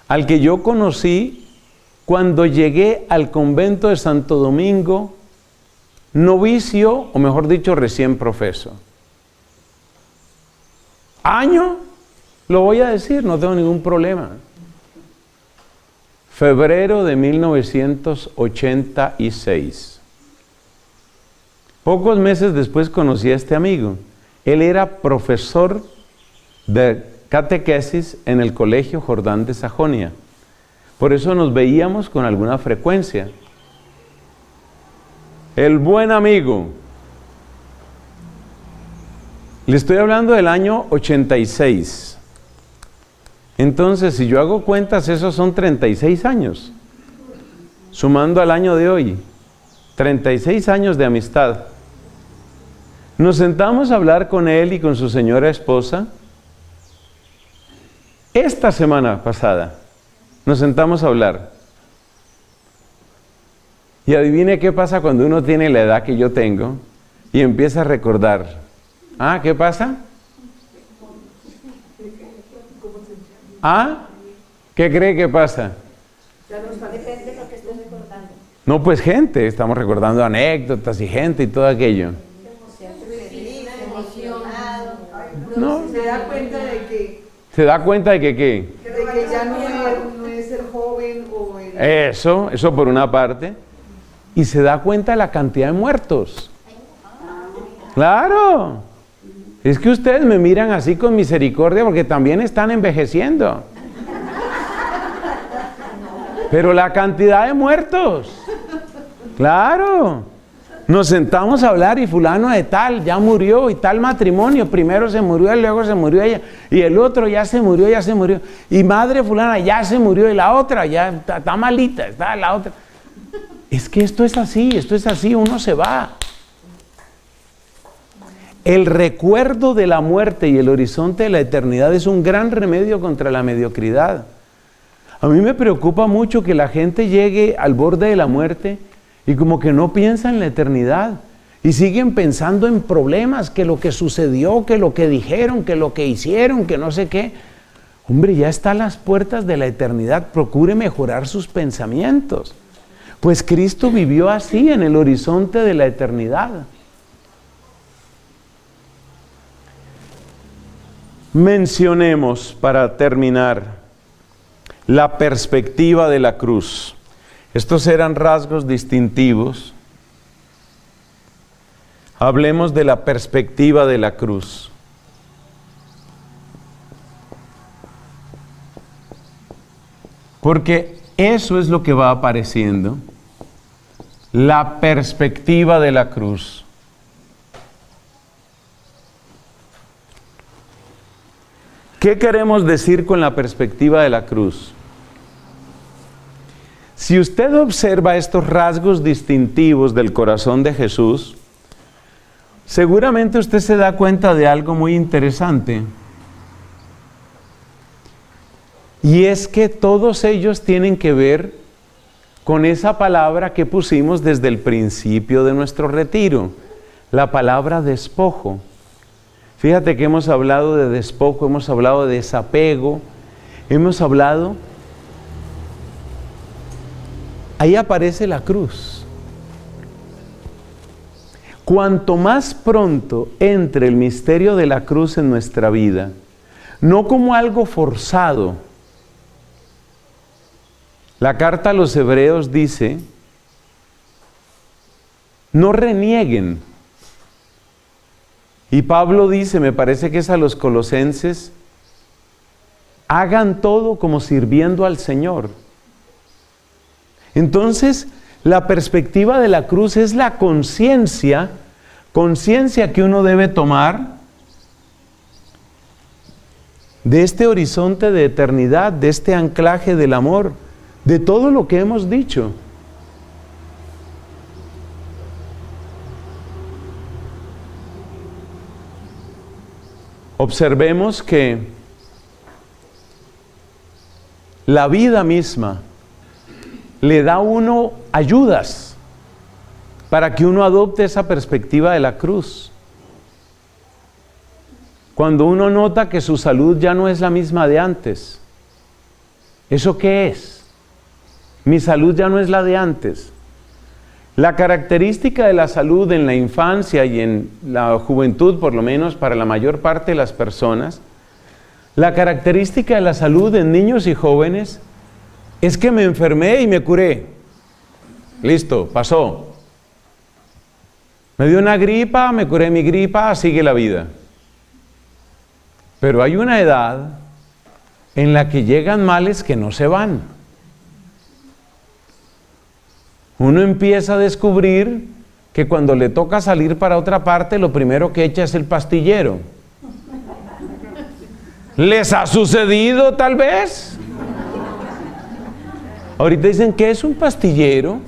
al que yo conocí cuando llegué al convento de Santo Domingo, novicio, o mejor dicho, recién profeso. Año, lo voy a decir, no tengo ningún problema. Febrero de 1986. Pocos meses después conocí a este amigo. Él era profesor de catequesis en el Colegio Jordán de Sajonia. Por eso nos veíamos con alguna frecuencia. El buen amigo. Le estoy hablando del año 86. Entonces, si yo hago cuentas, esos son 36 años. Sumando al año de hoy. 36 años de amistad. Nos sentamos a hablar con él y con su señora esposa. Esta semana pasada nos sentamos a hablar. Y adivine qué pasa cuando uno tiene la edad que yo tengo y empieza a recordar. Ah, ¿qué pasa? ¿Ah? ¿Qué cree que pasa? Depende de lo que estés recordando. No, pues gente, estamos recordando anécdotas y gente y todo aquello. Emocionado. No. Se da cuenta de que ¿Se da cuenta de que qué? ya no es el joven o el... Eso por una parte. Y se da cuenta de la cantidad de muertos. Claro. Es que ustedes me miran así con misericordia porque también están envejeciendo. Pero la cantidad de muertos. Claro. Nos sentamos a hablar y fulano de tal ya murió y tal matrimonio. Primero se murió él, luego se murió ella. Y el otro ya se murió. Y madre fulana ya se murió y la otra ya está malita, está la otra. Es que esto es así, uno se va. El recuerdo de la muerte y el horizonte de la eternidad es un gran remedio contra la mediocridad. A mí me preocupa mucho que la gente llegue al borde de la muerte y como que no piensa en la eternidad y siguen pensando en problemas, que lo que sucedió, que lo que dijeron, que lo que hicieron, que no sé qué. Hombre, ya está a las puertas de la eternidad, procure mejorar sus pensamientos. Pues Cristo vivió así en el horizonte de la eternidad. Mencionemos, para terminar, la perspectiva de la cruz. Estos eran rasgos distintivos. Hablemos de la perspectiva de la cruz. Porque eso es lo que va apareciendo. La perspectiva de la cruz. ¿Qué queremos decir con la perspectiva de la cruz? Si usted observa estos rasgos distintivos del corazón de Jesús, seguramente usted se da cuenta de algo muy interesante. Y es que todos ellos tienen que ver con esa palabra que pusimos desde el principio de nuestro retiro, la palabra despojo. Fíjate que hemos hablado de despojo, hemos hablado de desapego, hemos hablado... Ahí aparece la cruz. Cuanto más pronto entre el misterio de la cruz en nuestra vida, no como algo forzado. La carta a los Hebreos dice, no renieguen. Y Pablo dice, me parece que es a los Colosenses, hagan todo como sirviendo al Señor. Entonces, la perspectiva de la cruz es la conciencia que uno debe tomar de este horizonte de eternidad, de este anclaje del amor, de todo lo que hemos dicho. Observemos que la vida misma le da a uno ayudas para que uno adopte esa perspectiva de la cruz. Cuando uno nota que su salud ya no es la misma de antes, ¿eso qué es? Mi salud ya no es la de antes. La característica de la salud en la infancia y en la juventud, por lo menos para la mayor parte de las personas, la característica de la salud en niños y jóvenes es que me enfermé y me curé. Listo, pasó. Me dio una gripa, me curé mi gripa, sigue la vida. Pero hay una edad en la que llegan males que no se van. Uno empieza a descubrir que cuando le toca salir para otra parte, lo primero que echa es el pastillero. ¿Les ha sucedido tal vez? Ahorita dicen, ¿qué es un pastillero?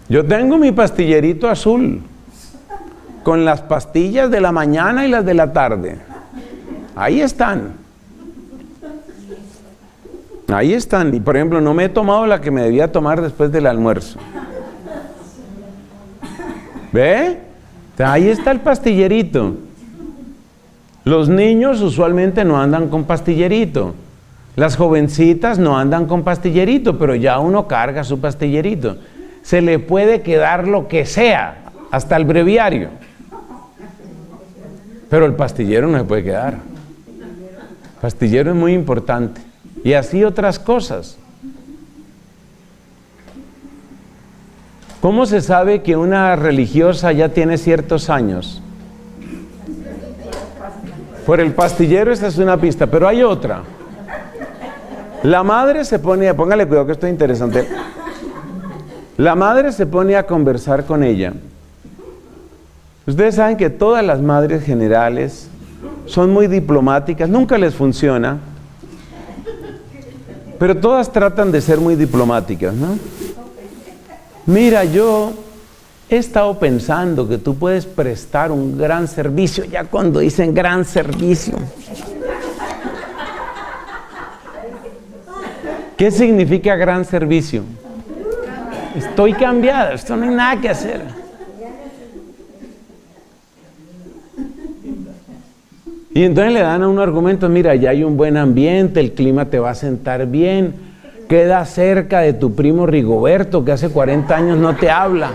Yo tengo mi pastillerito azul, con las pastillas de la mañana y las de la tarde. Ahí están. Ahí están. Y por ejemplo, no me he tomado la que me debía tomar después del almuerzo. ¿Ve? Ahí está el pastillerito. Los niños usualmente no andan con pastillerito. Las jovencitas no andan con pastillerito, pero ya uno carga su pastillerito. Se le puede quedar lo que sea, hasta el breviario. Pero el pastillero no se puede quedar. El pastillero es muy importante. Y así otras cosas. ¿Cómo se sabe que una religiosa ya tiene ciertos años? Por el pastillero, esta es una pista, pero hay otra. La madre se pone, póngale cuidado que esto es interesante. La madre se pone a conversar con ella. Ustedes saben que todas las madres generales son muy diplomáticas, nunca les funciona, pero todas tratan de ser muy diplomáticas, ¿no? Mira, yo he estado pensando que tú puedes prestar un gran servicio, ya cuando dicen gran servicio. ¿Qué significa gran servicio? Estoy cambiada, esto no hay nada que hacer. Y entonces le dan a un argumento, mira, ya hay un buen ambiente, el clima te va a sentar bien, queda cerca de tu primo Rigoberto, que hace 40 años no te habla.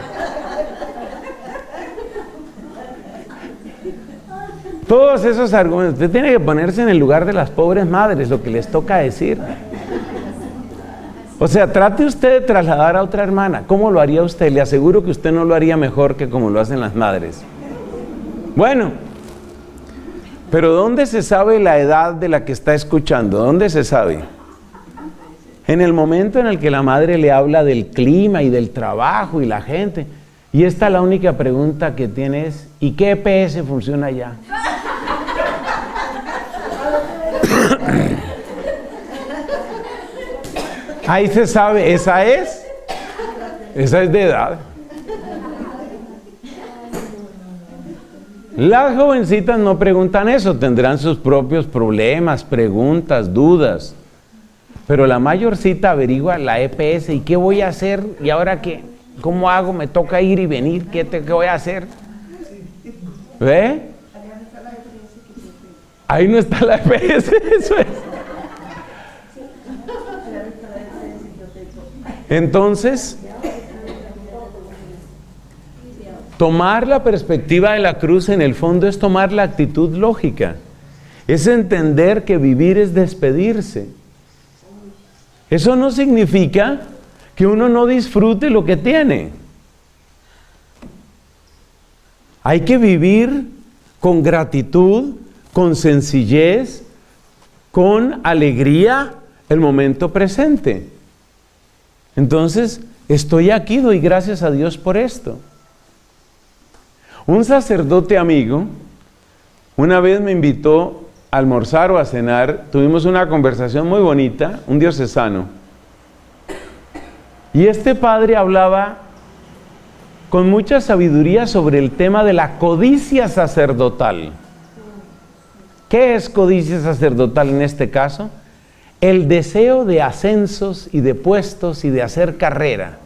Todos esos argumentos, usted tiene que ponerse en el lugar de las pobres madres, lo que les toca decir. O sea, trate usted de trasladar a otra hermana. ¿Cómo lo haría usted? Le aseguro que usted no lo haría mejor que como lo hacen las madres. Bueno, pero ¿dónde se sabe la edad de la que está escuchando? ¿Dónde se sabe? En el momento en el que la madre le habla del clima y del trabajo y la gente. Y esta la única pregunta que tiene es, ¿y qué EPS funciona allá? Ahí se sabe, esa es de edad. Las jovencitas no preguntan eso, tendrán sus propios problemas, preguntas, dudas. Pero la mayorcita averigua la EPS, ¿y qué voy a hacer? ¿Y ahora qué? ¿Cómo hago? ¿Me toca ir y venir? ¿Qué voy a hacer? ¿Ve? Ahí no está la EPS, eso es. Entonces, tomar la perspectiva de la cruz en el fondo es tomar la actitud lógica. Es entender que vivir es despedirse. Eso no significa que uno no disfrute lo que tiene. Hay que vivir con gratitud, con sencillez, con alegría el momento presente. Entonces, estoy aquí, doy gracias a Dios por esto. Un sacerdote amigo una vez me invitó a almorzar o a cenar, tuvimos una conversación muy bonita, un diocesano. Y este padre hablaba con mucha sabiduría sobre el tema de la codicia sacerdotal. ¿Qué es codicia sacerdotal en este caso? El deseo de ascensos y de puestos y de hacer carrera.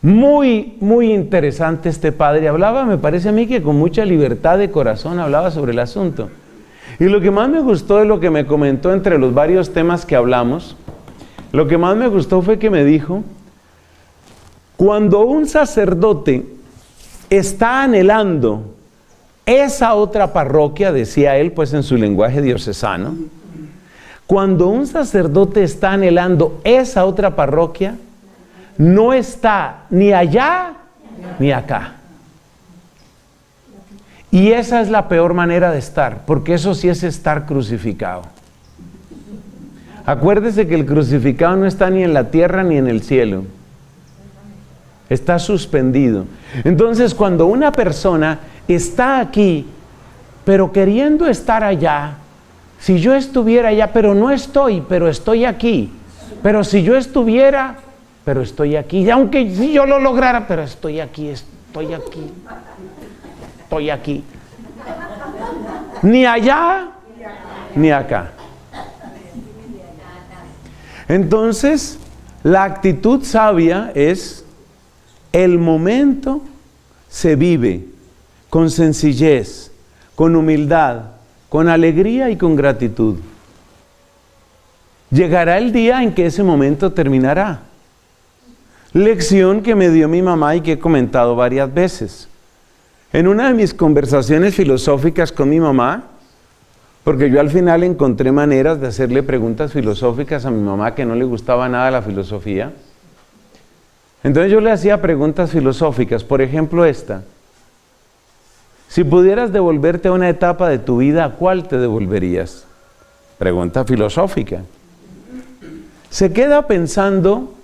Muy, muy interesante este padre. Hablaba, me parece a mí que con mucha libertad de corazón hablaba sobre el asunto. Y lo que más me gustó de lo que me comentó entre los varios temas que hablamos, lo que más me gustó fue que me dijo, cuando un sacerdote está anhelando esa otra parroquia, decía él, pues en su lenguaje diocesano, cuando un sacerdote está anhelando esa otra parroquia, no está ni allá ni acá. Y esa es la peor manera de estar, porque eso sí es estar crucificado. Acuérdese que el crucificado no está ni en la tierra ni en el cielo. Está suspendido. Entonces, cuando una persona está aquí, pero queriendo estar allá, si yo estuviera allá, pero no estoy, pero estoy aquí. Pero si yo estuviera, pero estoy aquí. Y aunque si yo lo lograra, pero estoy aquí, estoy aquí. Estoy aquí. Ni allá, ni acá. Entonces, la actitud sabia es: el momento se vive con sencillez, con humildad, con alegría y con gratitud. Llegará el día en que ese momento terminará. Lección que me dio mi mamá y que he comentado varias veces. En una de mis conversaciones filosóficas con mi mamá, porque yo al final encontré maneras de hacerle preguntas filosóficas a mi mamá que no le gustaba nada la filosofía. Entonces yo le hacía preguntas filosóficas, por ejemplo esta: si pudieras devolverte a una etapa de tu vida, ¿a cuál te devolverías? Pregunta filosófica. Se queda pensando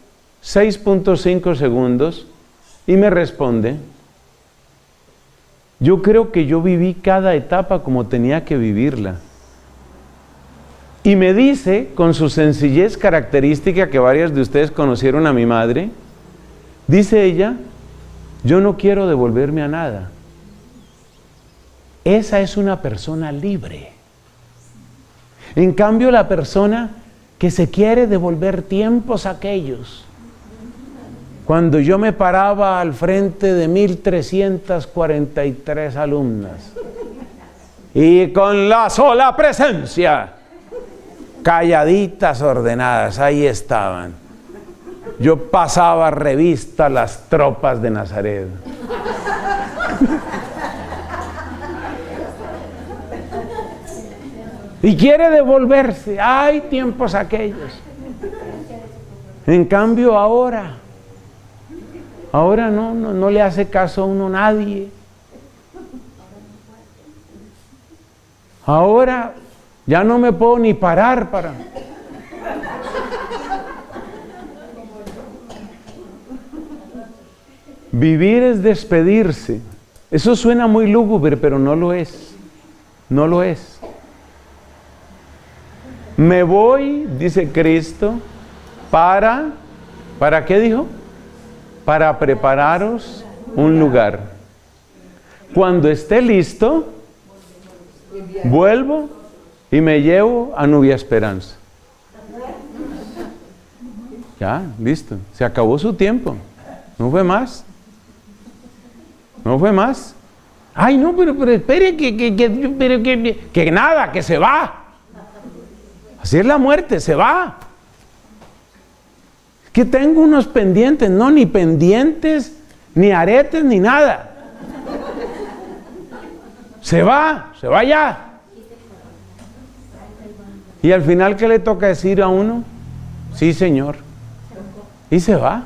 6.5 segundos y me responde: yo creo que yo viví cada etapa como tenía que vivirla. Y me dice, con su sencillez característica que varios de ustedes conocieron a mi madre, dice ella: yo no quiero devolverme a nada. Esa es una persona libre. En cambio, la persona que se quiere devolver tiempos aquellos, cuando yo me paraba al frente de 1,343 alumnas y con la sola presencia, calladitas, ordenadas, ahí estaban. Yo pasaba revista a las tropas de Nazaret. Y quiere devolverse. ¡Ay, tiempos aquellos! En cambio ahora no le hace caso a uno nadie. Ahora ya no me puedo ni parar para... Vivir es despedirse. Eso suena muy lúgubre, pero no lo es. No lo es. Me voy, dice Cristo, ¿para qué dijo? Para prepararos un lugar. Cuando esté listo, vuelvo y me llevo a Nubia Esperanza. Ya, listo. Se acabó su tiempo. No fue más. No fue más. Ay, no, pero espere, que nada, que se va. Así es la muerte, se va. Que tengo unos pendientes, no, ni pendientes, ni aretes, ni nada. Se va ya. Y al final, ¿qué le toca decir a uno? Sí, Señor. Y se va.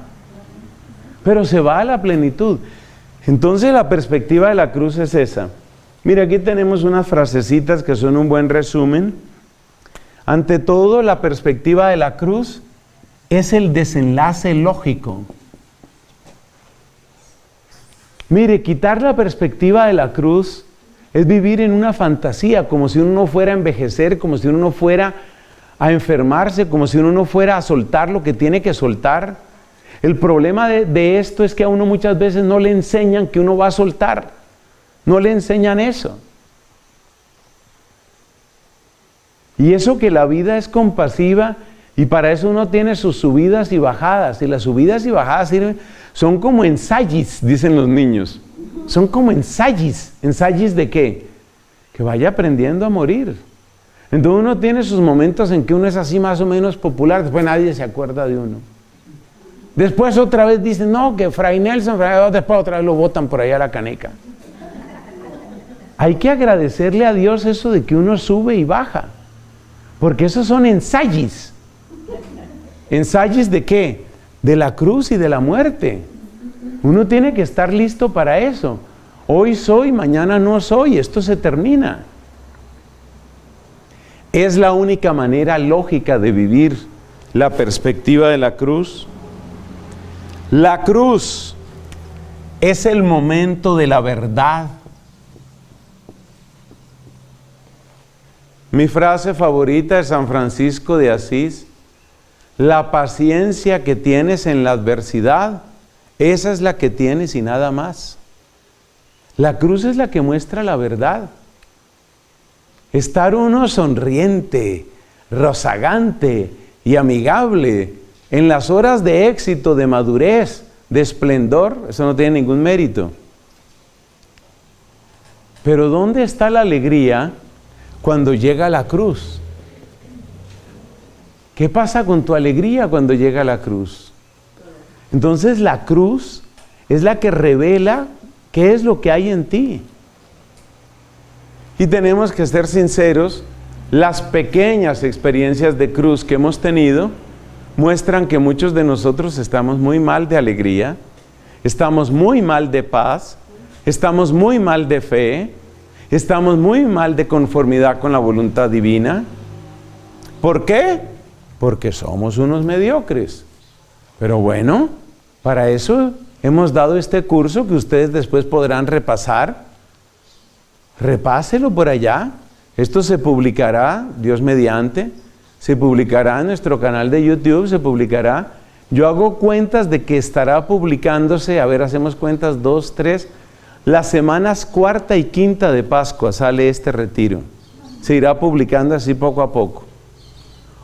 Pero se va a la plenitud. Entonces la perspectiva de la cruz es esa. Mira, aquí tenemos unas frasecitas que son un buen resumen. Ante todo, la perspectiva de la cruz es el desenlace lógico. Mire, quitar la perspectiva de la cruz es vivir en una fantasía, como si uno no fuera a envejecer, como si uno no fuera a enfermarse, como si uno no fuera a soltar lo que tiene que soltar. El problema de esto es que a uno muchas veces no le enseñan que uno va a soltar. No le enseñan eso. Y eso que la vida es compasiva y para eso uno tiene sus subidas y bajadas. Y las subidas y bajadas son como ensayos, dicen los niños. Son como ensayos. ¿Ensayos de qué? Que vaya aprendiendo a morir. Entonces uno tiene sus momentos en que uno es así más o menos popular, después nadie se acuerda de uno. Después otra vez dicen, no, que Fray Nelson, después otra vez lo botan por allá a la caneca. Hay que agradecerle a Dios eso de que uno sube y baja, porque esos son ensayos. ¿Ensayos de qué? De la cruz y de la muerte. Uno tiene que estar listo para eso. Hoy soy, mañana no soy, esto se termina. Es la única manera lógica de vivir la perspectiva de la cruz. La cruz es el momento de la verdad. Mi frase favorita de San Francisco de Asís: la paciencia que tienes en la adversidad, esa es la que tienes y nada más. La cruz es la que muestra la verdad. Estar uno sonriente, rozagante y amigable en las horas de éxito, de madurez, de esplendor, eso no tiene ningún mérito. Pero ¿dónde está la alegría cuando llega la cruz? ¿Qué pasa con tu alegría cuando llega la cruz? Entonces la cruz es la que revela qué es lo que hay en ti. Y tenemos que ser sinceros, las pequeñas experiencias de cruz que hemos tenido muestran que muchos de nosotros estamos muy mal de alegría, estamos muy mal de paz, estamos muy mal de fe, estamos muy mal de conformidad con la voluntad divina. ¿Por qué? Porque somos unos mediocres. Pero bueno, para eso hemos dado este curso que ustedes después podrán repasar. Repáselo por allá. Esto se publicará, Dios mediante, se publicará en nuestro canal de YouTube, se publicará. Yo hago cuentas de que estará publicándose, a ver, hacemos cuentas, 2, 3, las semanas 4 y 5 de Pascua sale este retiro. Se irá publicando así poco a poco.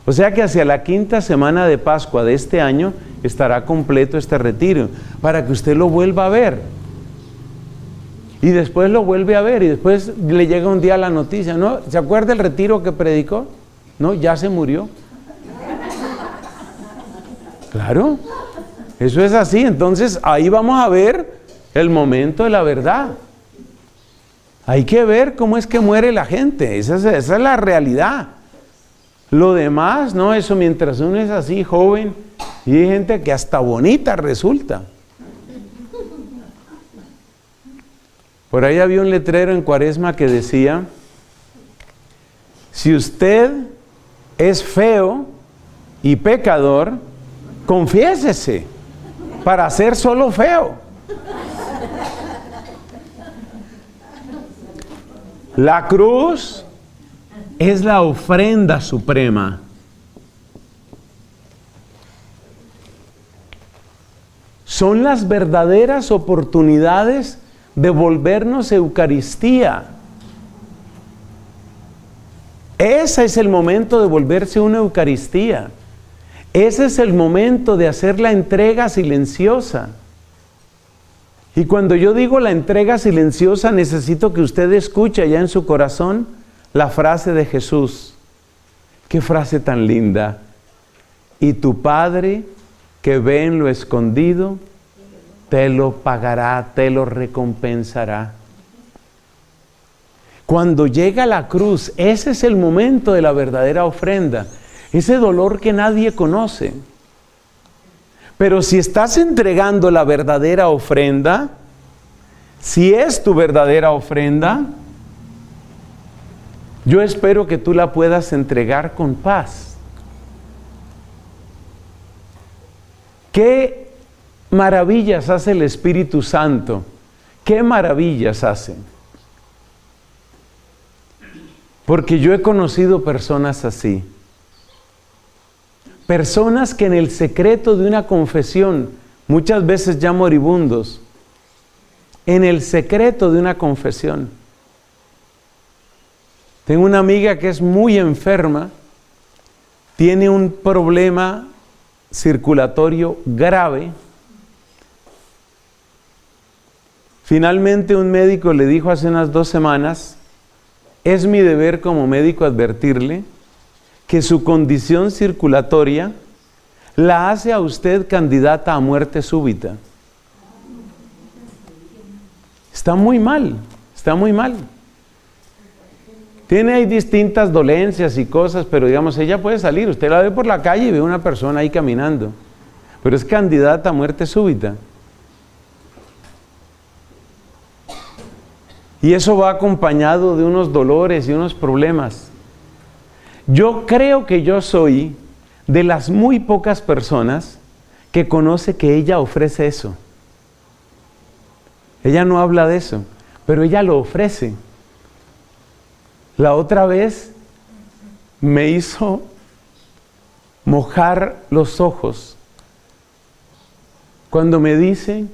O sea que hacia la 5ª semana de Pascua de este año estará completo este retiro, para que usted lo vuelva a ver. Y después lo vuelve a ver y después le llega un día la noticia, ¿no? ¿Se acuerda el retiro que predicó? No, ya se murió. Claro, eso es así. Entonces ahí vamos a ver el momento de la verdad. Hay que ver cómo es que muere la gente. Esa es la realidad. Lo demás, no, eso mientras uno es así joven, y hay gente que hasta bonita resulta. Por ahí había un letrero en Cuaresma que decía: si usted es feo y pecador, confiésese para ser solo feo. La cruz es la ofrenda suprema. Son las verdaderas oportunidades de volvernos Eucaristía. Ese es el momento de volverse una Eucaristía. Ese es el momento de hacer la entrega silenciosa. Y cuando yo digo la entrega silenciosa, necesito que usted escuche allá en su corazón la frase de Jesús. Qué frase tan linda. Y tu Padre que ve en lo escondido, te lo pagará, te lo recompensará. Cuando llega la cruz, ese es el momento de la verdadera ofrenda. Ese dolor que nadie conoce. Pero si estás entregando la verdadera ofrenda, si es tu verdadera ofrenda, yo espero que tú la puedas entregar con paz. ¿Qué maravillas hace el Espíritu Santo? ¿Qué maravillas hace? Porque yo he conocido personas así. Personas que en el secreto de una confesión, muchas veces ya moribundos, en el secreto de una confesión. Tengo una amiga que es muy enferma, tiene un problema circulatorio grave. Finalmente un médico le dijo hace unas 2 semanas, es mi deber como médico advertirle que su condición circulatoria la hace a usted candidata a muerte súbita. Está muy mal, está muy mal. Tiene ahí distintas dolencias y cosas, pero digamos, ella puede salir. Usted la ve por la calle y ve una persona ahí caminando, pero es candidata a muerte súbita. Y eso va acompañado de unos dolores y unos problemas. Yo creo que yo soy de las muy pocas personas que conoce que ella ofrece eso. Ella no habla de eso, pero ella lo ofrece. La otra vez me hizo mojar los ojos cuando me dice,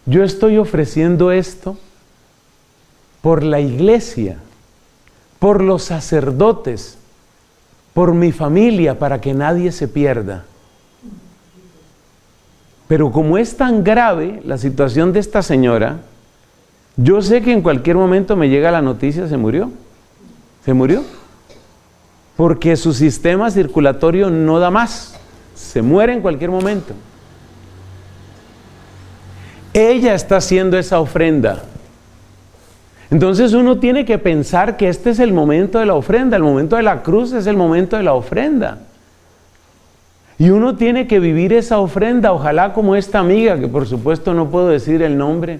yo estoy ofreciendo esto por la iglesia, por los sacerdotes, por mi familia, para que nadie se pierda. Pero como es tan grave la situación de esta señora, yo sé que en cualquier momento me llega la noticia, se murió. Se murió. Porque su sistema circulatorio no da más. Se muere en cualquier momento. Ella está haciendo esa ofrenda. Entonces uno tiene que pensar que este es el momento de la ofrenda, el momento de la cruz es el momento de la ofrenda. Y uno tiene que vivir esa ofrenda, ojalá como esta amiga, que por supuesto no puedo decir el nombre,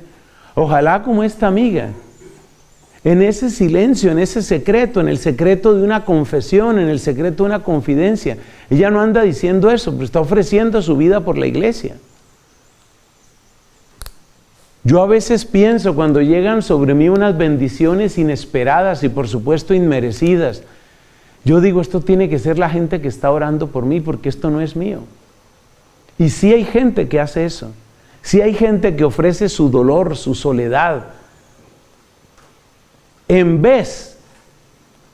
ojalá como esta amiga, en ese silencio, en ese secreto, en el secreto de una confesión, en el secreto de una confidencia. Ella no anda diciendo eso, pero está ofreciendo su vida por la iglesia. Yo a veces pienso cuando llegan sobre mí unas bendiciones inesperadas y por supuesto inmerecidas, yo digo, esto tiene que ser la gente que está orando por mí porque esto no es mío. Y sí hay gente que hace eso, sí hay gente que ofrece su dolor, su soledad. En vez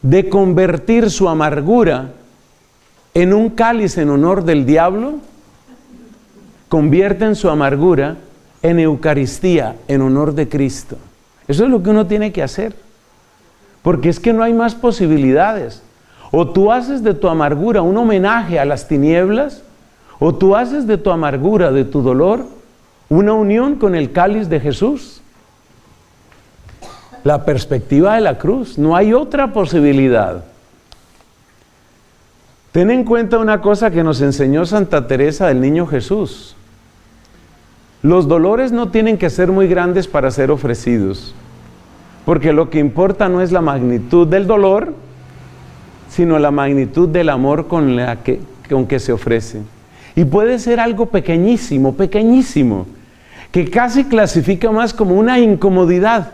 de convertir su amargura en un cáliz en honor del diablo, convierten su amargura en Eucaristía, en honor de Cristo. Eso es lo que uno tiene que hacer. Porque es que no hay más posibilidades. O tú haces de tu amargura un homenaje a las tinieblas, o tú haces de tu amargura, de tu dolor, una unión con el cáliz de Jesús. La perspectiva de la cruz. No hay otra posibilidad. Ten en cuenta una cosa que nos enseñó Santa Teresa del Niño Jesús. Los dolores no tienen que ser muy grandes para ser ofrecidos, porque lo que importa no es la magnitud del dolor, sino la magnitud del amor con que se ofrece. Y puede ser algo pequeñísimo, pequeñísimo, que casi clasifica más como una incomodidad.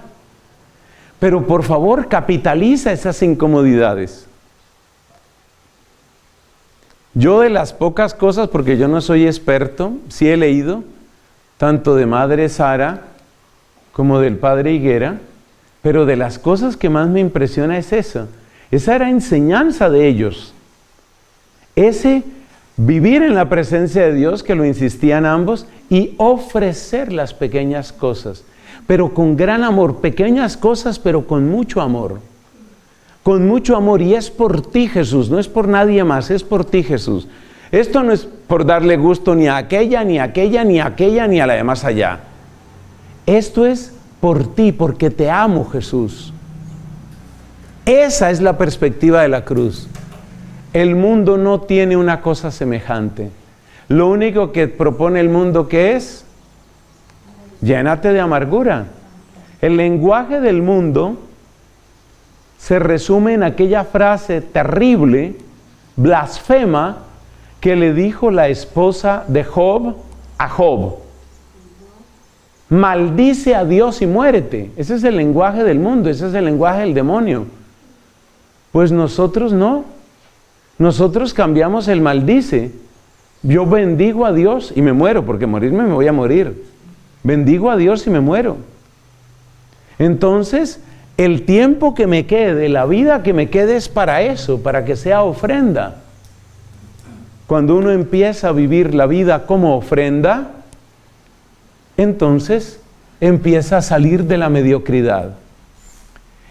Pero por favor, capitaliza esas incomodidades. Yo de las pocas cosas, porque yo no soy experto, sí he leído, tanto de Madre Sara como del Padre Higuera, pero de las cosas que más me impresiona es eso. Esa era enseñanza de ellos. Ese vivir en la presencia de Dios, que lo insistían ambos, y ofrecer las pequeñas cosas, pero con gran amor, pequeñas cosas, pero con mucho amor. Con mucho amor, y es por ti, Jesús, no es por nadie más, es por ti, Jesús. Esto no es por darle gusto ni a aquella, ni a aquella, ni a aquella, ni a la de más allá. Esto es por ti, porque te amo, Jesús. Esa es la perspectiva de la cruz. El mundo no tiene una cosa semejante. Lo único que propone el mundo, ¿qué es? Llénate de amargura. El lenguaje del mundo se resume en aquella frase terrible, blasfema, que le dijo la esposa de Job a Job. Maldice a Dios y muérete. Ese es el lenguaje del mundo, ese es el lenguaje del demonio. Pues nosotros no. Nosotros cambiamos el maldice. Yo bendigo a Dios y me muero, porque morirme me voy a morir. Bendigo a Dios y me muero. Entonces, el tiempo que me quede, la vida que me quede es para eso, para que sea ofrenda. Cuando uno empieza a vivir la vida como ofrenda, entonces empieza a salir de la mediocridad.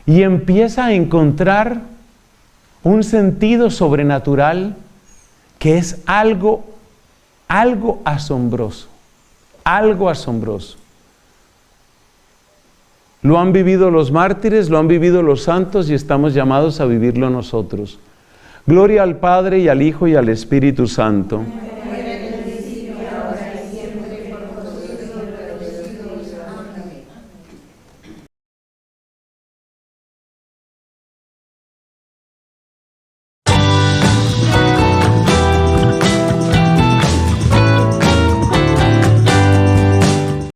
y empieza a encontrar un sentido sobrenatural que es algo asombroso, algo asombroso. Lo han vivido los mártires, lo han vivido los santos y estamos llamados a vivirlo nosotros. Gloria al Padre y al Hijo y al Espíritu Santo.